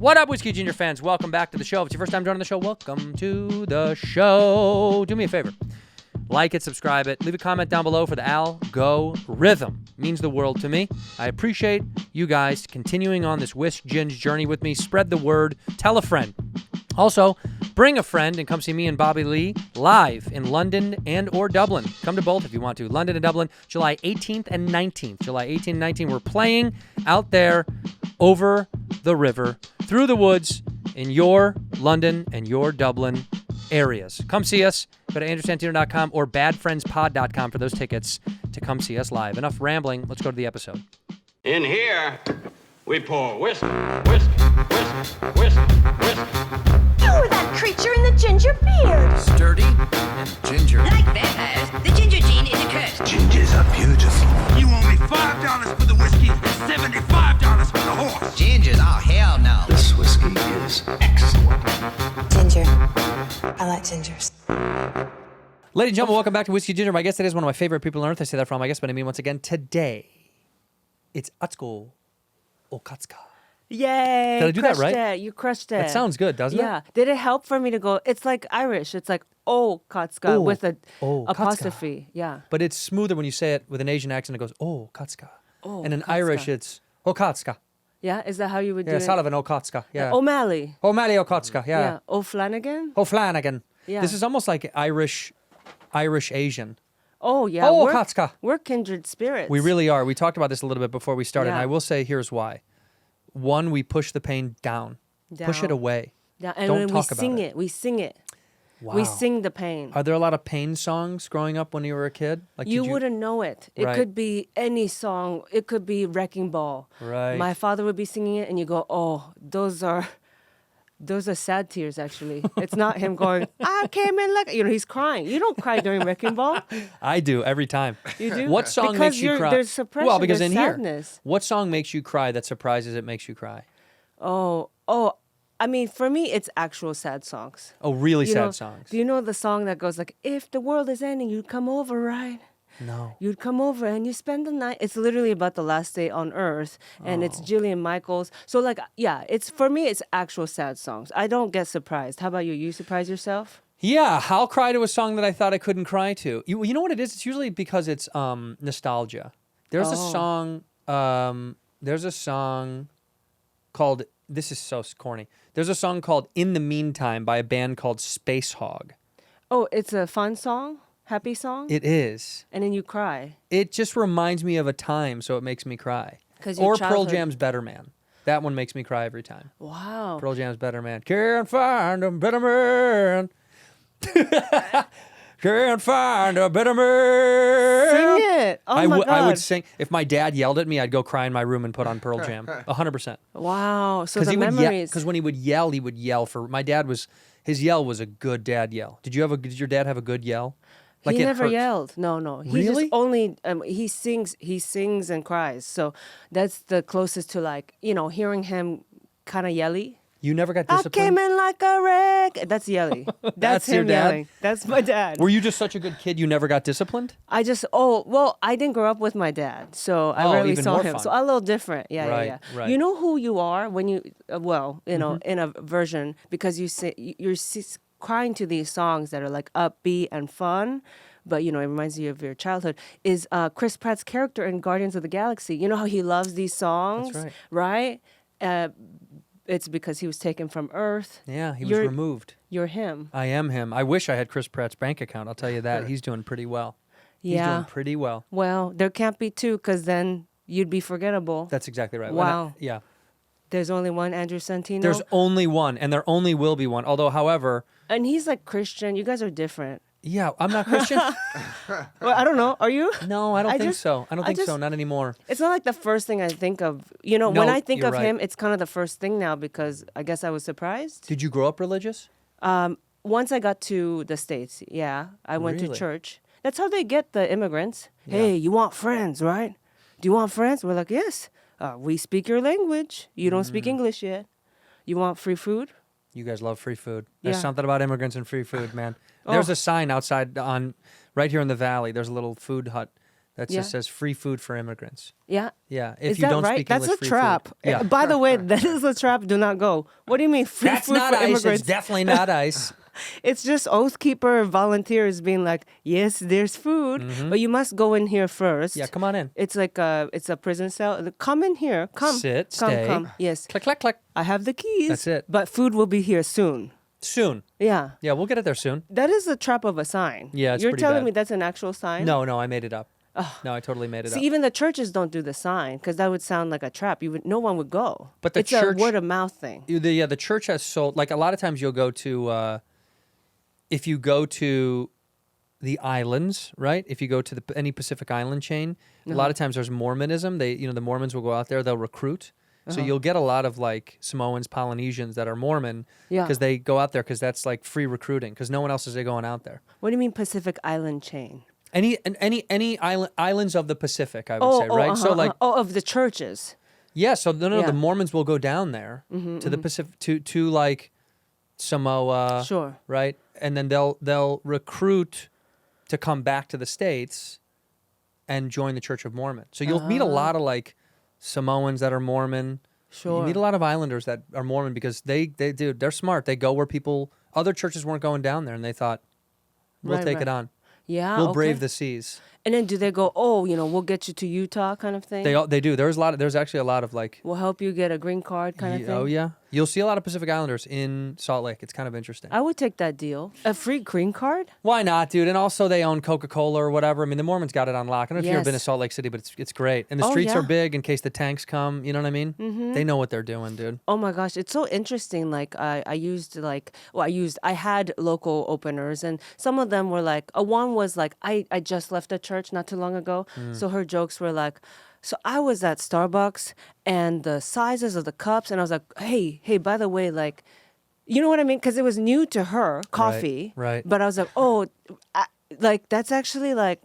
What up, Whiskey Ginger fans? Welcome back to the show. If it's your first time joining the show, welcome to the show. Do me a favor. Like it, subscribe it, leave a comment down below for the algorithm. It means the world to me. I appreciate you guys continuing on this Whisk Ginge journey with me. Spread the word. Tell a friend. Also, bring a friend and come see me and Bobby Lee live in London and or Dublin. Come to both if you want to. London and Dublin, July 18th and 19th. July 18th and 19th. We're playing out there over the river, through the woods, in your London and your Dublin areas. Come see us. Go to andrewsantino.com or badfriendspod.com for those tickets to come see us live. Enough rambling. Let's go to the episode. In here, we pour whisk, whisk, whisk, whisk, whisk. You were that creature in the ginger beard. Sturdy and ginger. Like vampires, the ginger gene is a curse. Gingers are beautiful. You owe me $5 for the whiskey and $75 for the horse. Gingers? Oh, hell no. This whiskey is excellent. Ginger. I like gingers. Ladies and gentlemen, welcome back to Whiskey Ginger. My guest today is one of my favorite people on earth. I say that from my guest, but I mean once again, today, it's Atsuko Okatsuka. Yay! Did I do that right? It. You crushed it. That sounds good, doesn't it? Yeah. Did it help for me to go? It's like Irish. It's like Okatsuka with a apostrophe. Yeah. But it's smoother when you say it with an Asian accent. It goes, oh, Katsuka. Oh, and in Okatsuka. Irish, it's Okatsuka. Yeah. Is that how you would do Yeah, it? Sullivan Okatsuka. Yeah. O'Malley. O'Malley Okatsuka. Yeah. Yeah. O'Flanagan. O'Flanagan. Yeah. This is almost like Irish Asian. Oh yeah. Oh, we're, Okatsuka. we're kindred spirits. We really are. We talked about this a little bit before we started, and Yeah. I will say here's why. One, we push the pain down. Push it Down. away. Yeah. And Don't when talk we about sing it. it, we sing it. Wow. We sing the pain. Are there a lot of pain songs growing up when you were a kid? Like You did wouldn't know it. It Right. could be any song. It could be Wrecking Ball. Right. My father would be singing it, and you go, "Oh, those are sad tears." Actually, it's not him going, "I came in like," he's crying. You don't cry during Wrecking Ball. I do every time. You do? What song Because makes you you're- cry? there's suppression, Well, because there's in sadness. here, what song makes you cry that surprises it makes you cry? Oh. I mean, for me, it's actual sad songs. Oh, really You sad know, songs. Do you know the song that goes like, "If the world is ending, you'd come over, right? No. You'd come over and you spend the night." It's literally about the last day on Earth, and it's Jillian Michaels. So, like, yeah, it's for me, it's actual sad songs. I don't get surprised. How about you? You surprise yourself? Yeah, I'll cry to a song that I thought I couldn't cry to. You know what it is? It's usually because it's nostalgia. There's a song. There's a song called. This is so corny. There's a song called "In the Meantime" by a band called Space Hog. Oh, it's a fun song, happy song, It is. and then you cry. It just reminds me of a time, so it makes me cry. 'Cause your Or Pearl childhood- Jam's "Better Man." That one makes me cry every time. Wow. Pearl Jam's "Better Man." Can't find a better man. Can't find a better man. Sing it. Oh my God. I would sing. If my dad yelled at me, I'd go cry in my room and put on Pearl Jam. 100%. Wow. So the Because memories. when he would yell for. My dad was. His yell was a good dad yell. Did your dad have a good yell? Like he it never hurts. yelled. No. He Really? just only he sings and cries. So that's the closest to like, hearing him kind of yelly. You never got I disciplined? came in like a wreck. That's yelly. That's him your dad? yelling. That's my dad. Were you just such a good kid you never got disciplined? I didn't grow up with my dad, so I Oh, rarely even saw more him. fun. So a little different. Yeah, Right, yeah. right. You know who you are when you, Mm-hmm. in a version, because you're crying to these songs that are like upbeat and fun. But, it reminds you of your childhood, is Chris Pratt's character in Guardians of the Galaxy. You know how he loves these songs? That's right. It's because he was taken from Earth. Yeah, he was You're- removed. You're him. I am him. I wish I had Chris Pratt's bank account. I'll tell you that. He's doing pretty well. He's Yeah. doing pretty well. Well, there can't be two, because then you'd be forgettable. That's exactly right. Wow. Yeah. There's only one Andrew Santino. There's only one, and there only will be one. Although, however, And he's like Christian. You guys are different. yeah, I'm not Christian. Well, I don't know. Are you? No, I don't I think just- so. I don't I think so. just- Not anymore. It's not like the first thing I think of. When No, I think you're of right. him, it's kind of the first thing now, because I guess I was surprised. Did you grow up religious? Once I got to the States, yeah, I went to Really? church. That's how they get the immigrants. Hey, you want friends, right? Do you want friends? We're like, yes. We speak your language. You don't speak English yet. You want free food? You guys love free food. There's Yeah. something about immigrants and free food, man. There's a sign outside right here in the valley. There's a little food hut that Yeah. just says free food for immigrants. Yeah. Yeah, if Is you that don't right? speak That's English, a free trap. food. Yeah. By the way, that is a trap. Do not go. What do you mean free That's food not for ICE. immigrants? It's definitely not ICE. It's just Oath Keeper volunteers being like, yes, there's food, but you must go in here first. Mm-hmm. Yeah, come on in. It's like it's a prison cell. Come in here. Come. Sit, come, stay. Come. Yes. Click, click, click. I have the keys. That's it. But food will be here soon. Soon. Yeah. Yeah, we'll get it there soon. That is a trap of a sign. Yeah, it's You're pretty telling bad. me that's an actual sign? No, I made it up. No, I totally made it See, up. even the churches don't do the sign because that would sound like a trap. No one would go. But the it's church- a word of mouth thing. The church has sold, like a lot of times you'll go to, if you go to the islands, right? If you go to any Pacific Island chain, a lot of times there's Mormonism. The Mormons will go out there, they'll recruit. So you'll get a lot of like Samoans, Polynesians that are Mormon Yeah. because they go out there because that's like free recruiting because no one else is going out there. What do you mean Pacific Island chain? Any islands of the Pacific, I would say, right? So like, of the churches. yeah. So no, Yeah. the Mormons will go down there to the Pacific to like Samoa, Sure. right? And then they'll recruit to come back to the States and join the Church of Mormon. So you'll meet a lot of like Samoans that are Mormon. Sure. You meet a lot of islanders that are Mormon because they're smart. They go where other churches weren't going down there, and they thought, we'll Right, take right. it on. Yeah. We'll okay. brave the seas. And then do they go, we'll get you to Utah kind of thing? They do. There's actually a lot of like. We'll help you get a green card kind of thing? Oh yeah, you'll see a lot of Pacific Islanders in Salt Lake. It's kind of interesting. I would take that deal. A free green card? Why not, dude? And also they own Coca-Cola or whatever. I mean, the Mormons got it on lock. I don't know if you've ever been to Yes. Salt Lake City, but it's great. And the Oh, streets yeah. are big in case the tanks come. You know what I mean? Mm-hmm. They know what they're doing, dude. Oh my gosh, it's so interesting. Like I had local openers, and some of them were like, one was like, I just left a church not too long ago, so her jokes were like, so I was at Starbucks and the sizes of the cups, and I was like, hey, by the way, like, you know what I mean? Because it was new to her, coffee, right. But I was like, like that's actually like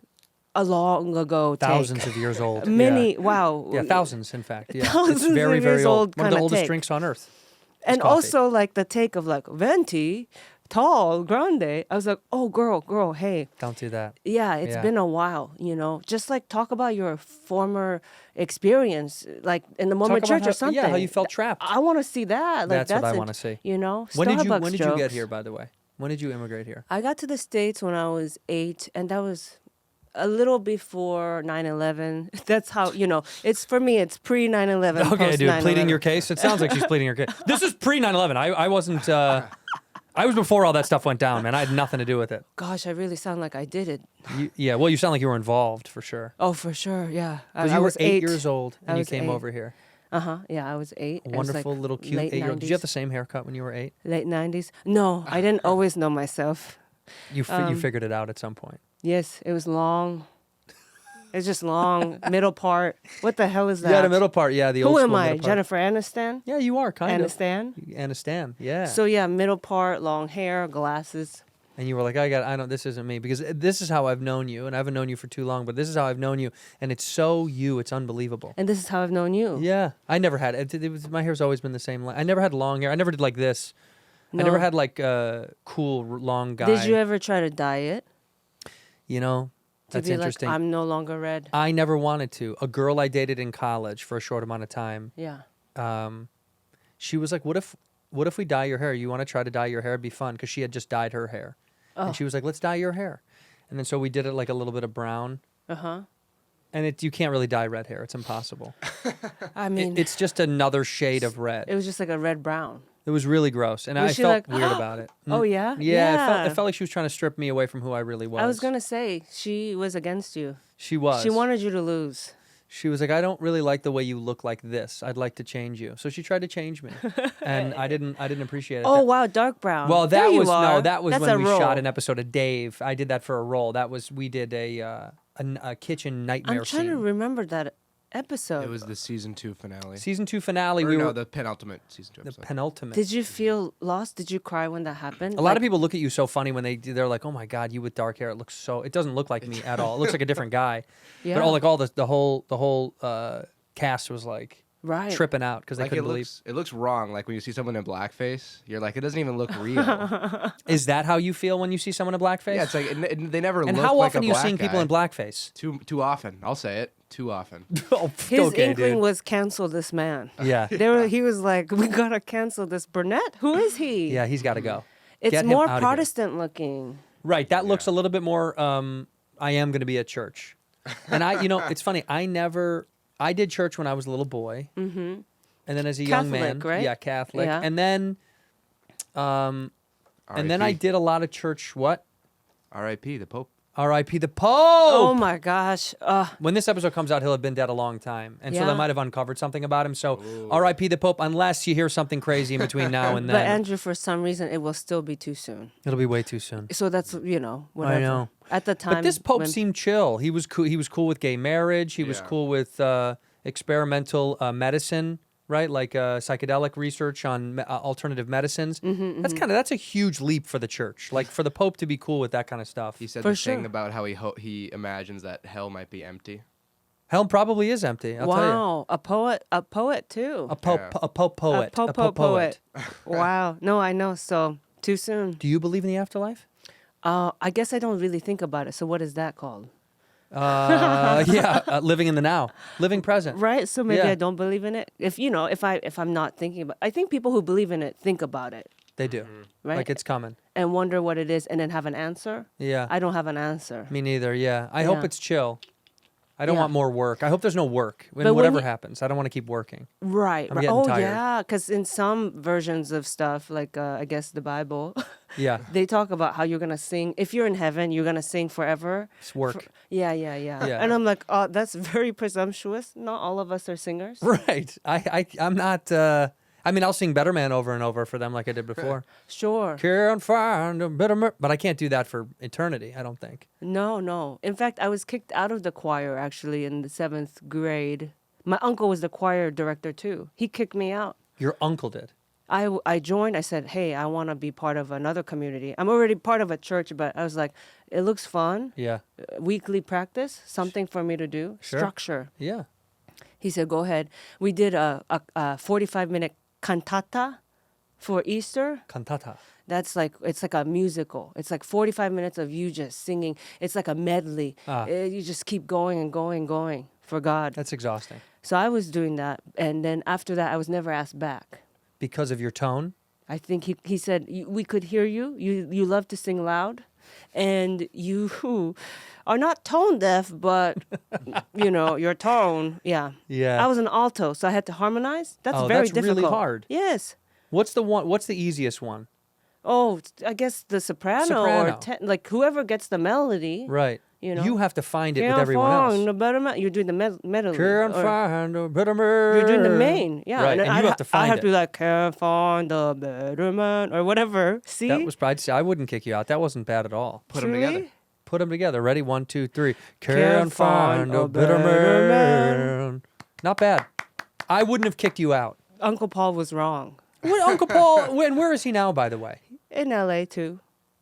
a long ago take. Thousands of years old. Many, Yeah. wow. Yeah, thousands, in fact. Yeah. Thousands it's very, of very years old. old One of the kinda oldest take. drinks on earth. And coffee. also like the take of like venti, tall, grande. I was like, oh girl, hey. Don't do that. Yeah, it's Yeah. been a while, Just like talk about your former experience, like in the Mormon about church how- or something. yeah, how you felt trapped. I want to see that. Like That's what I it, wanna see. Starbucks When did you get jokes. here, by the way? When did you immigrate here? I got to the States when I was 8, and that was a little before 9/11. That's how, it's for me, it's pre 9/11. Okay, post dude, 9/11. pleading your case. It sounds like she's pleading your case. This is pre 9/11. I wasn't. I was before all that stuff went down, man. I had nothing to do with it. Gosh, I really sound like I did it. Yeah, well, you sound like you were involved for sure. Oh, for sure, yeah. Because I you were was 8 years old I and you was came 8. over here. Yeah, I was 8. A It was, wonderful like, little cute late 8-year-old. Did you have 90s. the same haircut when you were 8? Late 90s? No, I didn't always know myself. You figured it out at some point. Yes, it was long. It's just long, middle part. What the hell is that? Yeah, the middle part. Yeah, the old Who school am I? middle part. Jennifer Aniston? Yeah, you are kind of. Aniston? Aniston, yeah. So yeah, middle part, long hair, glasses. And you were like, this isn't me because this is how I've known you, and I haven't known you for too long, but this is how I've known you, and it's so you, it's unbelievable. And this is how I've known you. Yeah, I never had it. My hair's always been the same. I never had long hair. I never did like this. I No. never had like a cool long guy. Did you ever try to dye it? You know, To that's be interesting. like, I'm no longer red. I never wanted to. A girl I dated in college for a short amount of time. Yeah. She was like, "What if we dye your hair? You want to try to dye your hair? It'd be fun." Because she had just dyed her hair, and she was like, "Let's dye your hair," and then so we did it like a little bit of brown. And you can't really dye red hair. It's impossible. I mean, It's just another shade of red. it was just like a red brown. It was really gross, and Was I she felt like, weird about it. Oh, yeah? Yeah, it felt like she was trying to strip me away from who I really was. I was gonna say she was against you. She was. She wanted you to lose. She was like, I don't really like the way you look like this. I'd like to change you. So she tried to change me, and I didn't appreciate it. Oh wow, dark brown. Well, There that you was are. that was That's when a we role. shot an episode of Dave. I did that for a role. We did a kitchen nightmare I'm trying scene. to remember that episode. It was the season 2 finale. Season 2 finale. Or we no, were the penultimate season 2 the episode. penultimate. Did you feel lost? Did you cry when that happened? A lot of people look at you so funny when they're like, "Oh my God, you with dark hair! It doesn't look like me at all. It looks like a different guy." Yeah. But all the whole cast was like, Right. tripping out because they Like couldn't believe. it looks wrong. Like when you see someone in blackface, you're like, it doesn't even look real. Is that how you feel when you see someone in blackface? Yeah, it's like they never and look how like often a are you black seeing people in guy. blackface? Too often. I'll say it. Too often. Oh, His okay, inkling dude. was cancel this man. Yeah. He was like, we gotta cancel this Burnett. Who is he? Yeah, he's got to go. It's Get him more outta here. Protestant looking. Right. That looks a little bit more. I am going to be at church, and it's funny. I did church when I was a little boy, and then as a young man, Catholic, right? yeah, Catholic, Yeah. and then I R.I.P.. did a lot of church. What? R.I.P. the Pope. R.I.P. the Pope. Oh my gosh. When this episode comes out, he'll have been dead a long time, and so they Yeah. might have uncovered something about him. So, R.I.P. the Pope. Unless you hear something crazy in between now and But then, Andrew, for some reason, it will still be too soon. it'll be way too soon. So that's whatever. I know. At the time, But this Pope when- seemed chill. He was cool. He was cool with gay marriage. He was Yeah. cool with experimental medicine, right? Like psychedelic research on alternative medicines. That's a huge leap for the church. Like for the Pope to be cool with that kind of stuff. He said For this thing sure. about how he imagines that hell might be empty. Hell probably is empty. I'll tell you. Wow, a poet too. A Pope, Yeah. a Pope poet, A Pope poet. Wow. No, I know. So too soon. Do you believe in the afterlife? I guess I don't really think about it. So what is that called? Living in the now, living present. Right. So maybe Yeah. I don't believe in it. If I'm not thinking about, I think people who believe in it think about it, They do. right? Like it's coming. and wonder what it is, and then have an answer. Yeah. I don't have an answer. Me neither. Yeah. I hope Yeah. it's chill. I don't Yeah. want more work. I hope there's no work. But when Whatever you- happens, I don't want to keep working. Right. I'm right. getting Oh tired. yeah, because in some versions of stuff, like I guess the Bible, Yeah. they talk about how you're gonna sing. If you're in heaven, you're gonna sing forever. It's work. Yeah. Yeah. And I'm like, oh, that's very presumptuous. Not all of us are singers. Right. I'm not. I'll sing Better Man over and over for them like I did before. Sure. Can't find a better man. But I can't do that for eternity, I don't think. No. In fact, I was kicked out of the choir actually in the 7th grade. My uncle was the choir director too. He kicked me out. Your uncle did. I joined. I said, hey, I want to be part of another community. I'm already part of a church, but I was like, it looks fun. Yeah. Weekly practice, something for me to do. Sure. Structure. Yeah. He said, go ahead. We did a 45-minute cantata for Easter. Cantata. It's like a musical. It's like 45 minutes of you just singing. It's like a medley. You just keep going and going and going for God. That's exhausting. So I was doing that. And then after that, I was never asked back. Because of your tone? I think he said, we could hear you. You love to sing loud. And you are not tone deaf, but, your tone. Yeah. Yeah. I was an alto, so I had to harmonize. That's Oh, very that's really difficult. hard. Yes. What's the easiest one? Oh, I guess the soprano, Soprano. or like whoever gets the melody. Right. You have to find it with Can't everyone find else. a better man. You're doing the melody. Can't or find a better man. You're doing the main. Yeah. Right. then And you have to I find have it. to be like, can't find a better man, or whatever. See? That was, I'd say I wouldn't kick you out. That wasn't bad at all. Put them together. Truly? Put them together. Ready? 1, 2, 3. Can't find a better man. Not bad. I wouldn't have kicked you out. Uncle Paul was wrong. Uncle Paul, where is he now, by the way? In LA too.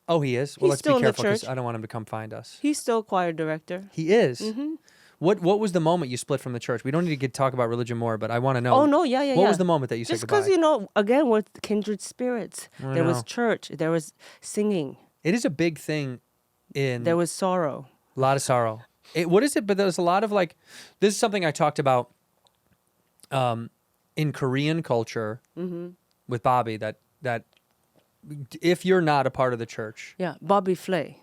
Oh, he is? Well, He's let's still be in the careful because church. I don't want him to come find us. He's still choir director. He is? Mm-hmm. What was the moment you split from the church? We don't need to talk about religion more, but I want to know. Oh no, yeah. What was the moment that you Just said goodbye? because again, we're kindred spirits. I There was know. church. There was singing. It is a big thing in... There was sorrow. A lot of sorrow. What is it? But there's a lot of this is something I talked about in Korean culture with Bobby, that if you're not a part of the church, Yeah, Bobby Flay.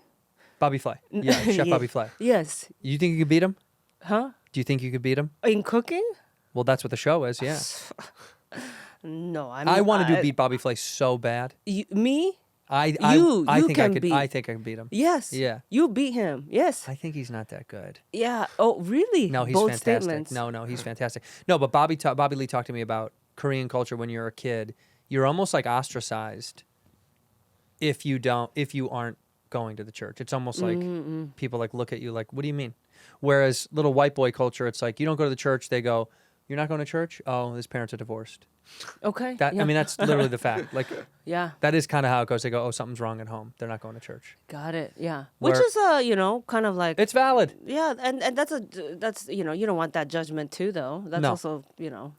Bobby Flay. Yeah, Chef Yeah. Bobby Flay. Yes. You think you could beat him? Huh? Do you think you could beat him? In cooking? Well, that's what the show is, yeah. No, I want to beat Bobby Flay so bad. Me? I You think I can could beat. I think I can beat him. Yes. Yeah. You beat him. Yes. I think he's not that good. Yeah. Oh, really? No, he's Bold fantastic. statements. No, he's fantastic. No, but Bobby Lee talked to me about Korean culture when you're a kid. You're almost like ostracized if you aren't going to the church. It's almost like people look at you like, what do you mean? Whereas little white boy culture, it's like you don't go to the church, they go, You're not going to church? Oh, his parents are divorced. Okay. That yeah. I mean, that's literally the fact. Like, yeah. that is kind of how it goes. They go, oh, something's wrong at home. They're not going to church. Got it. Yeah. Where- Which is kind of like It's valid. yeah, and that's you don't want that judgment too though. That's No. also,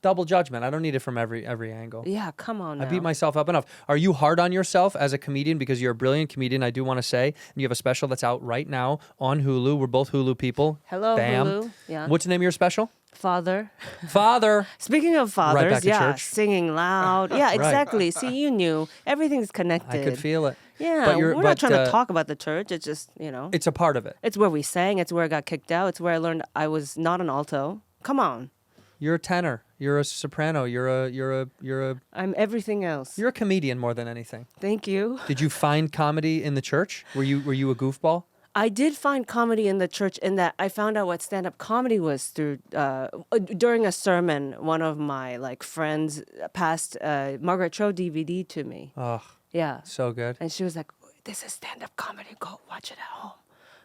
Double judgment. I don't need it from every angle. yeah, come on now. I beat myself up enough. Are you hard on yourself as a comedian? Because you're a brilliant comedian, I do want to say. And you have a special that's out right now on Hulu. We're both Hulu people. Hello, Bam. Hulu. Yeah. What's the name of your special? Father. Father. Speaking of fathers, back to yeah, church. singing loud. Yeah, exactly. See, you knew. Everything's connected. I could feel it. Yeah, But we're not trying to talk about the church. It's just, It's a part of it. it's where we sang. It's where I got kicked out. It's where I learned I was not an alto. Come on. You're a tenor. You're a soprano. You're a I'm everything else. You're a comedian more than anything. Thank you. Did you find comedy in the church? Were you a goofball? I did find comedy in the church in that I found out what stand-up comedy was through during a sermon. One of my friends passed Margaret Cho DVD to me. Oh, Yeah, so good. and she was like, "This is stand-up comedy. Go watch it at home."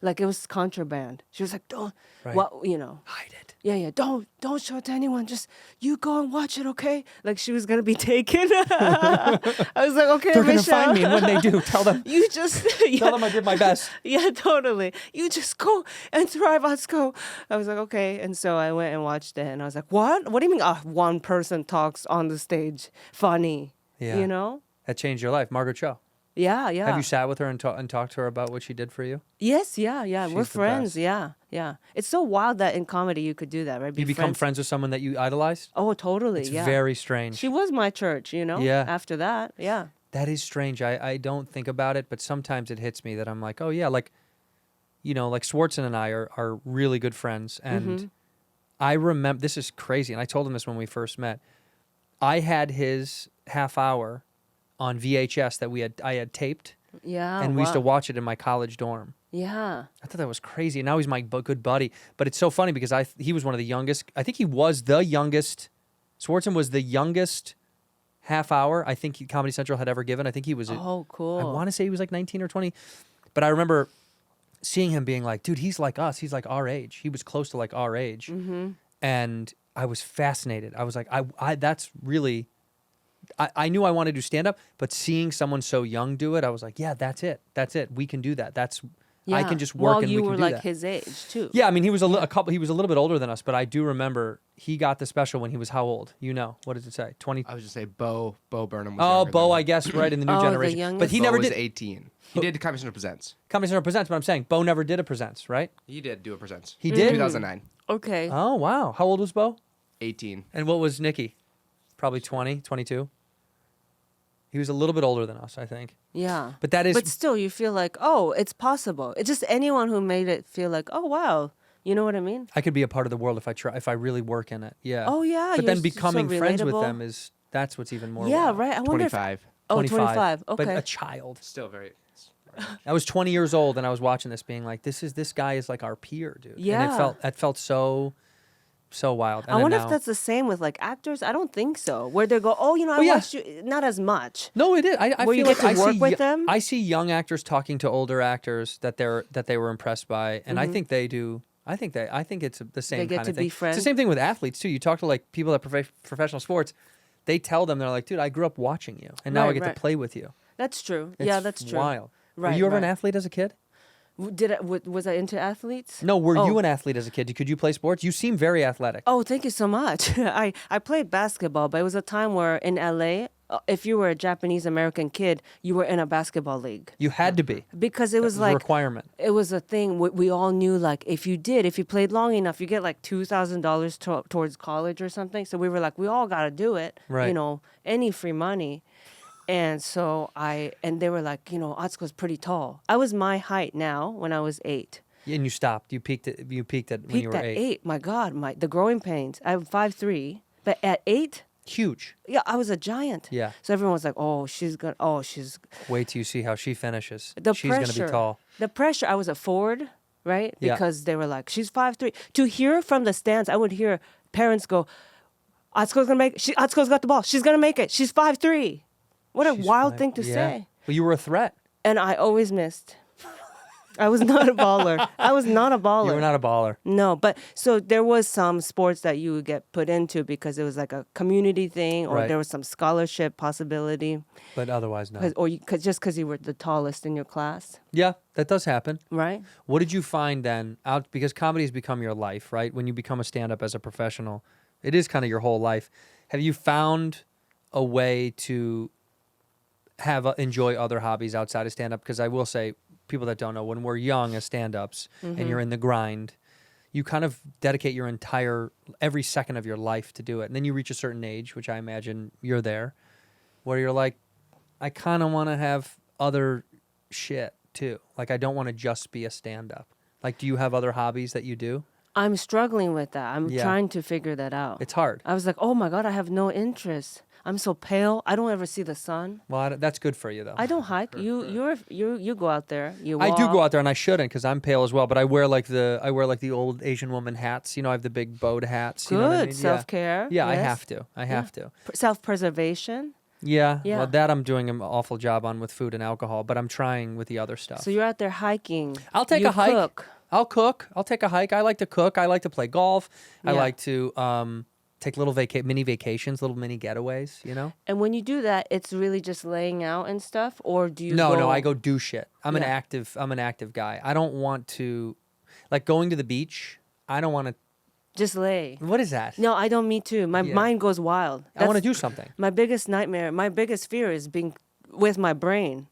Like it was contraband. She was like, "Don't, Right. hide it." Yeah. Don't show it to anyone. Just you go and watch it, okay? Like she was gonna be taken. I was like, "Okay, They're gonna Michelle." find me, and when they do, tell them. You just Tell them I did my best. Yeah, totally. You just go and thrive. Let's go. I was like, okay. And so I went and watched it, and I was like, what? What do you mean one person talks on the stage? Funny. Yeah. You know? That changed your life, Margaret Cho. Yeah. Have you sat with her and talked to her about what she did for you? Yes, yeah. We're She's the friends. best. Yeah. It's so wild that in comedy you could do that, right? You become friends with someone that you idolized? Oh, totally. It's yeah. very strange. She was my church, Yeah. After that, yeah. That is strange. I don't think about it, but sometimes it hits me that I'm like, oh yeah, like Schwarzen and I are really good friends. And I remember, this is crazy, and I told him this when we first met. I had his half hour on VHS that I had taped, Yeah. and we used to wow. watch it in my college dorm. Yeah. I thought that was crazy. And now he's my good buddy. But it's so funny because he was one of the youngest. I think he was the youngest. Schwarzen was the youngest half hour I think Comedy Central had ever given. I think he was. Oh, cool. I want to say he was like 19 or 20. But I remember seeing him being like, dude, he's like us. He's like our age. He was close to like our age. Mm-hmm. And I was fascinated. I was like, that's really. I knew I wanted to do stand up, but seeing someone so young do it, I was like, yeah, that's it. That's it. We can do that. I can just work well, and you we can were do like that. his age too. Yeah, I mean, he was he was a little bit older than us, but I do remember he got the special when he was how old? What does it say? 20. I was just say Bo Burnham. Was Oh, younger Bo, than I guess, right in the new Oh, the generation. But youngest? he Bo never was did. 18. He did Comedy Central Presents. Comedy Central Presents, but I'm saying Bo never did a Presents, right? He did do a Presents. He did? 2009. Okay. Oh, wow. How old was Bo? 18. And what was Nikki? Probably 20, 22. He was a little bit older than us, I think. Yeah. But that is. But still, you feel like, oh, it's possible. It's just anyone who made it feel like, oh, wow. You know what I mean? I could be a part of the world if I try, if I really work in it. Yeah. Oh, yeah. But you're then so becoming friends with relatable. them that's what's even more. Yeah, wild. right. I wonder 25. If, 25. Okay. But a child. Still very. I was 20 years old and I was watching this, being like, this guy is like our peer, dude. Yeah. And it felt so wild. And I then wonder now- if that's the same with like actors. I don't think so. Where they go, oh, I yeah. watched you. Not as much. No, it is. I Where you feel get like to I work see with them? I see young actors talking to older actors that they were impressed by, and I think they do. I think it's the same They get kind to of thing. be friends? It's the same thing with athletes too. You talk to like people that professional sports, they tell them, they're like, dude, I grew up watching you, and now I Right, get right. to play with you. That's true. It's yeah, that's true. Wild. Right, Were you ever an right. athlete as a kid? Was I into athletes? No. Were you Oh. an athlete as a kid? Could you play sports? You seem very athletic. Oh, thank you so much. I played basketball, but it was a time where in LA, if you were a Japanese American kid, you were in a basketball league. You had to be. Because it was a like requirement. It was a thing we all knew. Like if you played long enough, you get like $2,000 towards college or something. So we were like, we all got to do it. Right. Any free money. And so and they were like, Atsuko's pretty tall. I was my height now when I was 8. And you stopped. You peaked at when you were Peaked at 8. My God, the growing pains. I'm 5'3", but at 8. Huge. Yeah, I was a giant. Yeah. So everyone was like, "Oh, she's Wait till you see how she finishes. the She's pressure." gonna be tall. The pressure. I was a forward, right? Yeah. Because they were like, "She's 5'3". To hear from the stands, I would hear parents go, "Atsuko's got the ball. She's gonna make it. She's 5'3". What a She's wild fine. thing to Yeah. say. But you were a threat. And I always missed. I was not a baller. I was not a baller. You were not a baller. No, but so there was some sports that you would get put into because it was like a community thing, or Right. there was some scholarship possibility, But otherwise, no. just because you were the tallest in your class, Yeah, that does happen. right? What did you find then out, because comedy has become your life, right? When you become a stand-up as a professional, it is kind of your whole life. Have you found a way to enjoy other hobbies outside of stand-up? Because I will say, people that don't know, when we're young as stand-ups and you're in the grind, you kind of dedicate your every second of your life to do it. And then you reach a certain age, which I imagine you're there, where you're like, I kind of want to have other shit too. Like, I don't want to just be a stand-up. Like, do you have other hobbies that you do? I'm struggling with that. I'm Yeah. trying to figure that out. It's hard. I was like, oh my God, I have no interest. I'm so pale. I don't ever see the sun. Well, that's good for you, though. I don't hike. You go out there. You walk. I do go out there, and I shouldn't because I'm pale as well. But I wear like the old Asian woman hats. You know, I have the big bowed hats. You know what I Good mean? self-care. Yeah, I yes. have to. I have to. Self-preservation. Yeah. Yeah. Well, that I'm doing an awful job on with food and alcohol, but I'm trying with the other stuff. So you're out there hiking. I'll take You a hike. Cook. I'll cook. I'll take a hike. I like to cook. I like to play golf. I Yeah. like to take little mini vacations, little mini getaways. You know. And when you do that, it's really just laying out and stuff, or do you? No, I go do shit. I'm an Yeah. active guy. I don't want to, like, going to the beach. I don't want to. just lay. What is that? No, I don't. Me too. My Yeah. mind goes wild. I want to That's do something. My biggest nightmare, my biggest fear is being with my brain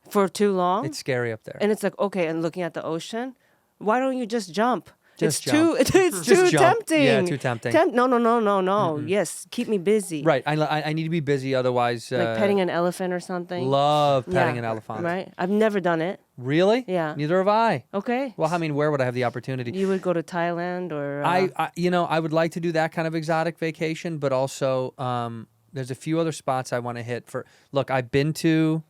for too long. It's scary up there. And it's like, okay, and looking at the ocean, why don't you just jump? Just it's jump. it's Just too jump. tempting. Yeah, too tempting. No. Yes, keep me busy. Right. I need to be busy, otherwise. Like petting an elephant or something. Love petting Yeah, an elephant. Right? I've never done it. Really? Yeah. Neither have I. Okay. Well, I mean, where would I have the opportunity? You would go to Thailand or I would like to do that kind of exotic vacation, but also there's a few other spots I want to hit. Look, I've been to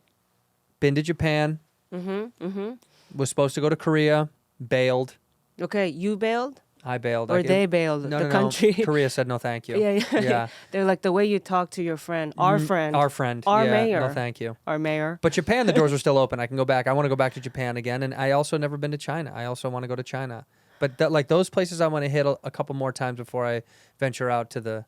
Japan. Was supposed to go to Korea, bailed. Okay, you bailed? I bailed. Or they bailed, No, the no, country. No. Korea said no, thank you. Yeah. They're like the way you talk to your friend, our friend, Our friend. our Yeah, mayor, No, thank you. our mayor. But Japan, the doors are still open. I can go back. I want to go back to Japan again, and I also never been to China. I also want to go to China. But those places, I want to hit a couple more times before I venture out to the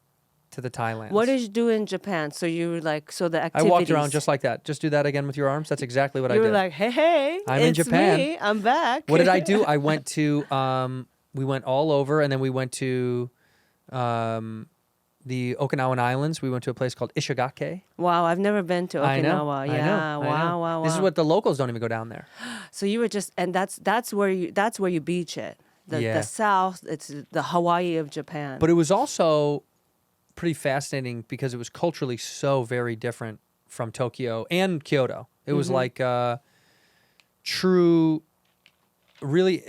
Thailand. What did you do in Japan? So you were like, so the I activities. walked around just like that. Just do that again with your arms. That's exactly what I You did. were like, hey, I'm in it's Japan. me. I'm back. What did I do? I went to we went all over, and then we went to the Okinawan Islands. We went to a place called Ishigake. Wow, I've never been to Okinawa. I know. Yeah, I know. wow. This is what the locals don't even go down there. So you were just, and that's where you beach it. Yeah. The South, it's the Hawaii of Japan. But it was also pretty fascinating because it was culturally so very different from Tokyo and Kyoto. It was like true, really,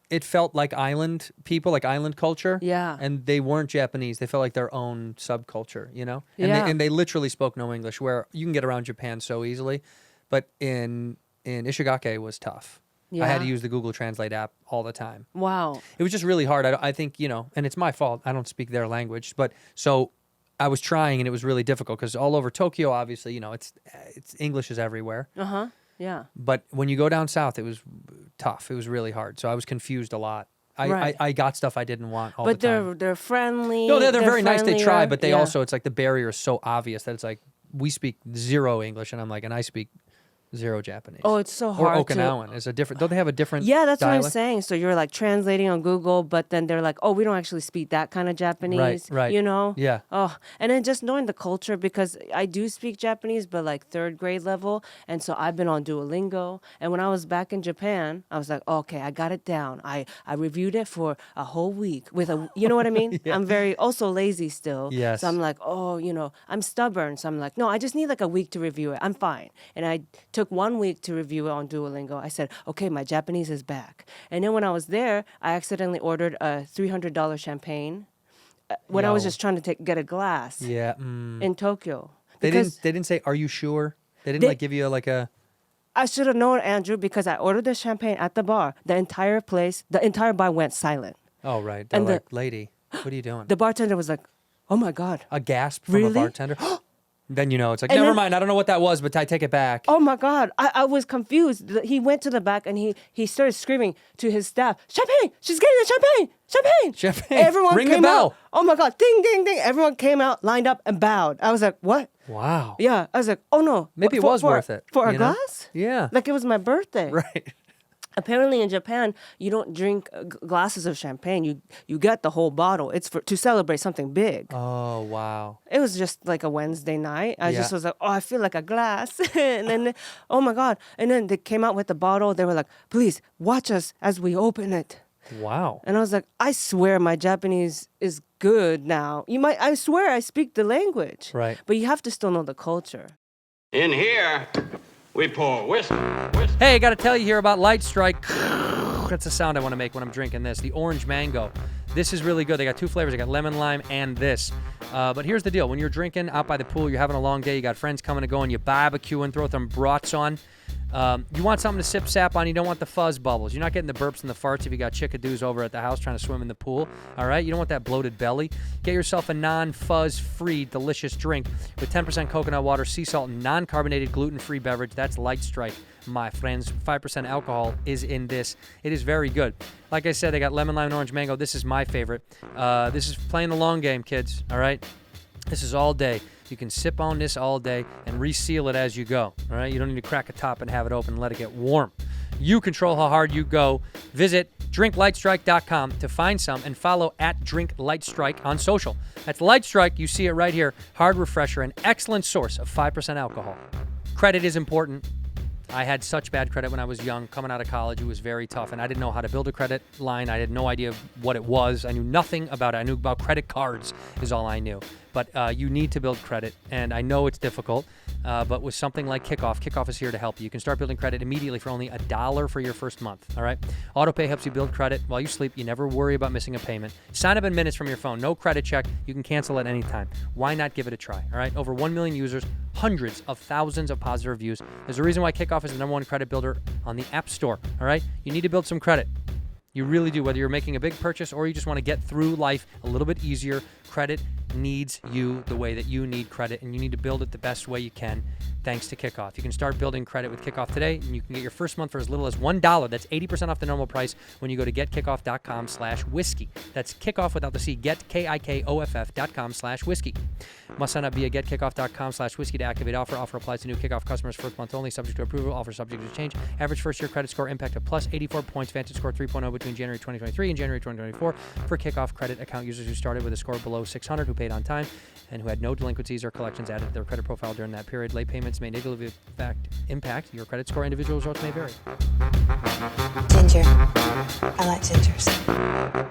it felt like island people, like island culture. Yeah. And they weren't Japanese. They felt like their own subculture, you know? And, Yeah. they literally spoke no English, where you can get around Japan so easily. But in Ishigake was tough. I had to Yeah. use the Google Translate app all the time. Wow. It was just really hard. I think, and it's my fault. I don't speak their language. But so I was trying, and it was really difficult because all over Tokyo, obviously, it's English is everywhere. Yeah. But when you go down south, it was tough. It was really hard. So I was confused a lot. Right. I got stuff I didn't want all But the time. they're friendly. No, they're very nice. They try, friendlier. but they Yeah. also, it's like the barrier is so obvious that it's like we speak zero English, and I'm like, and I speak zero Japanese. Oh, it's so Or hard to- Okinawan is a different. Don't they have a different? Yeah, that's what I'm dialect? saying. So you're like translating on Google, but then they're like, oh, we don't actually speak that kind of Japanese. Right. You know? Yeah. Oh, and then just knowing the culture, because I do speak Japanese, but like third grade level. And so I've been on Duolingo. And when I was back in Japan, I was like, okay, I got it down. I reviewed it for a whole week with you know what I mean? I'm very also lazy still. Yes. So I'm like, oh, I'm stubborn. So I'm like, no, I just need like a week to review it. I'm fine. And I took 1 week to review it on Duolingo. I said, okay, my Japanese is back. And then when I was there, I accidentally ordered a $300 champagne when I was Yo. just trying to get a glass Yeah. in Tokyo. They Because didn't say, "Are you sure?" They didn't like give you like a. I should have known, Andrew, because I ordered the champagne at the bar. The entire bar went silent. Oh right. They're And like, "Lady, what are you doing?" The bartender was like, oh my God. A gasp from a Really? bartender. Then you know it's like, And never then- mind. I don't know what that was, but I take it back. Oh my God, I was confused. He went to the back and he started screaming to his staff, "Champagne! She's getting the champagne! Champagne! Champagne. Everyone Ring the came bell. out. Oh my God, ding, ding, ding. Everyone came out, lined up and bowed. I was like, what? Wow. Yeah, I was like, oh no. Maybe it For- was for- worth it, For a you know? glass? Yeah. Like it was my birthday. Right. Apparently in Japan, you don't drink glasses of champagne. You get the whole bottle. It's to celebrate something big. Oh, wow. It was just like a Wednesday night. I just Yeah. was like, oh, I feel like a glass. And then, oh my God. And then they came out with the bottle. They were like, please watch us as we open it. Wow. And I was like, I swear my Japanese is good now. I swear I speak the language. Right. But you have to still know the culture. In here, we pour whiskey. Hey, I got to tell you here about Light Strike. That's the sound I want to make when I'm drinking this. The orange mango. This is really good. They got 2 flavors. They got lemon lime and this. But here's the deal. When you're drinking out by the pool, you're having a long day, you got friends coming and going, you barbecuing, throw some brats on. You want something to sip sap on. You don't want the fuzz bubbles. You're not getting the burps and the farts if you got chickadoos over at the house trying to swim in the pool. All right? You don't want that bloated belly. Get yourself a non-fuzz free delicious drink with 10% coconut water, sea salt, and non-carbonated gluten-free beverage. That's Light Strike, my friends. 5% alcohol is in this. It is very good. Like I said, they got lemon, lime, and orange mango. This is my favorite. This is playing the long game, kids. All right? This is all day. You can sip on this all day and reseal it as you go. All right? You don't need to crack a top and have it open and let it get warm. You control how hard you go. Visit drinklightstrike.com to find some and follow at drinklightstrike on social. That's Lightstrike. You see it right here. Hard refresher, an excellent source of 5% alcohol. Credit is important. I had such bad credit when I was young. Coming out of college, it was very tough, and I didn't know how to build a credit line. I had no idea what it was. I knew nothing about it. I knew about credit cards is all I knew. But you need to build credit, and I know it's difficult, but with something like Kickoff is here to help you. You can start building credit immediately for only $1 for your first month, all right? AutoPay helps you build credit while you sleep. You never worry about missing a payment. Sign up in minutes from your phone. No credit check. You can cancel at any time. Why not give it a try, all right? Over 1 million users, hundreds of thousands of positive reviews. There's a reason why Kickoff is the #1 credit builder on the App Store, all right? You need to build some credit. You really do, whether you're making a big purchase or you just want to get through life a little bit easier. Credit needs you the way that you need credit, and you need to build it the best way you can thanks to Kickoff. You can start building credit with Kickoff today, and you can get your first month for as little as $1. That's 80% off the normal price when you go to getkickoff.com/whiskey. That's Kickoff without the C. Get KIKOFF.com/whiskey. Must sign up via getkickoff.com/whiskey to activate offer. Offer applies to new Kickoff customers first month only, subject to approval. Offer subject to change. Average first year credit score impact of plus 84 points. Vantage score 3.0 between January 2023 and January 2024 for Kickoff credit account users who started with a score below 600, who paid on time, and who had no delinquencies or collections added to their credit profile during that period. Late payments may negatively impact your credit score. Individual results may vary. Ginger. I like gingers.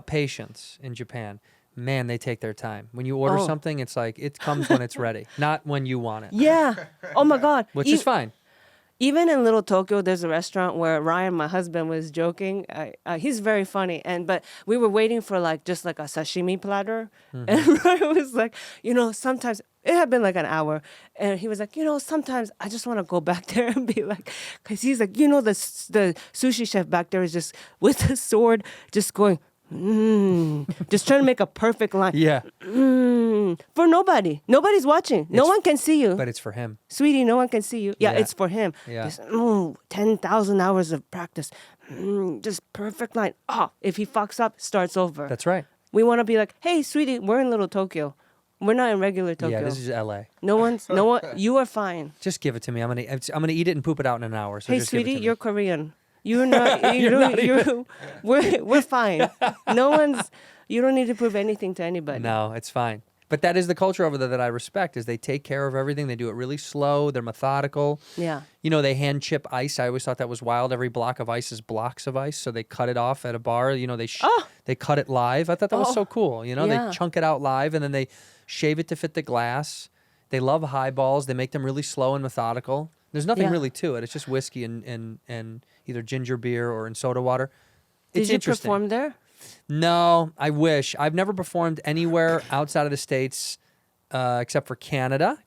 Patience in Japan. Man, they take their time. When you order something, it's like it comes when it's ready, not when you want it. Yeah. Oh my God. Which is fine. Even in Little Tokyo, there's a restaurant where Ryan, my husband, was joking. He's very funny, but we were waiting for just like a sashimi platter, and Ryan was like, sometimes it had been like an hour, and he was like, sometimes I just want to go back there and be like, because he's like, the sushi chef back there is just with the sword, just going. Just trying to make a perfect line. Yeah. For nobody. Nobody's watching. No one can see you. But it's for him. Sweetie, no one can see you. Yeah, Yeah. it's for him. Yeah. Just, 10,000 hours of practice. Just perfect line. If he fucks up, starts over. That's right. We want to be like, hey, sweetie, we're in Little Tokyo. We're not in regular Tokyo. Yeah, this is LA. No one, you are fine. Just give it to me. I'm gonna eat it and poop it out in an hour. So Hey, just give it sweetie, to me. you're Korean. You're not. We're fine. You don't need to prove anything to anybody. No, it's fine. But that is the culture over there that I respect. Is they take care of everything. They do it really slow. They're methodical. Yeah. They hand chip ice. I always thought that was wild. Every block of ice is blocks of ice. So they cut it off at a bar. They cut it live. I thought that was so cool. Yeah. They chunk it out live and then they shave it to fit the glass. They love highballs. They make them really slow and methodical. There's nothing really to it. It's just whiskey and either ginger beer or in soda water. It's Did you interesting. perform there? No, I wish. I've never performed anywhere outside of the States except for Canada.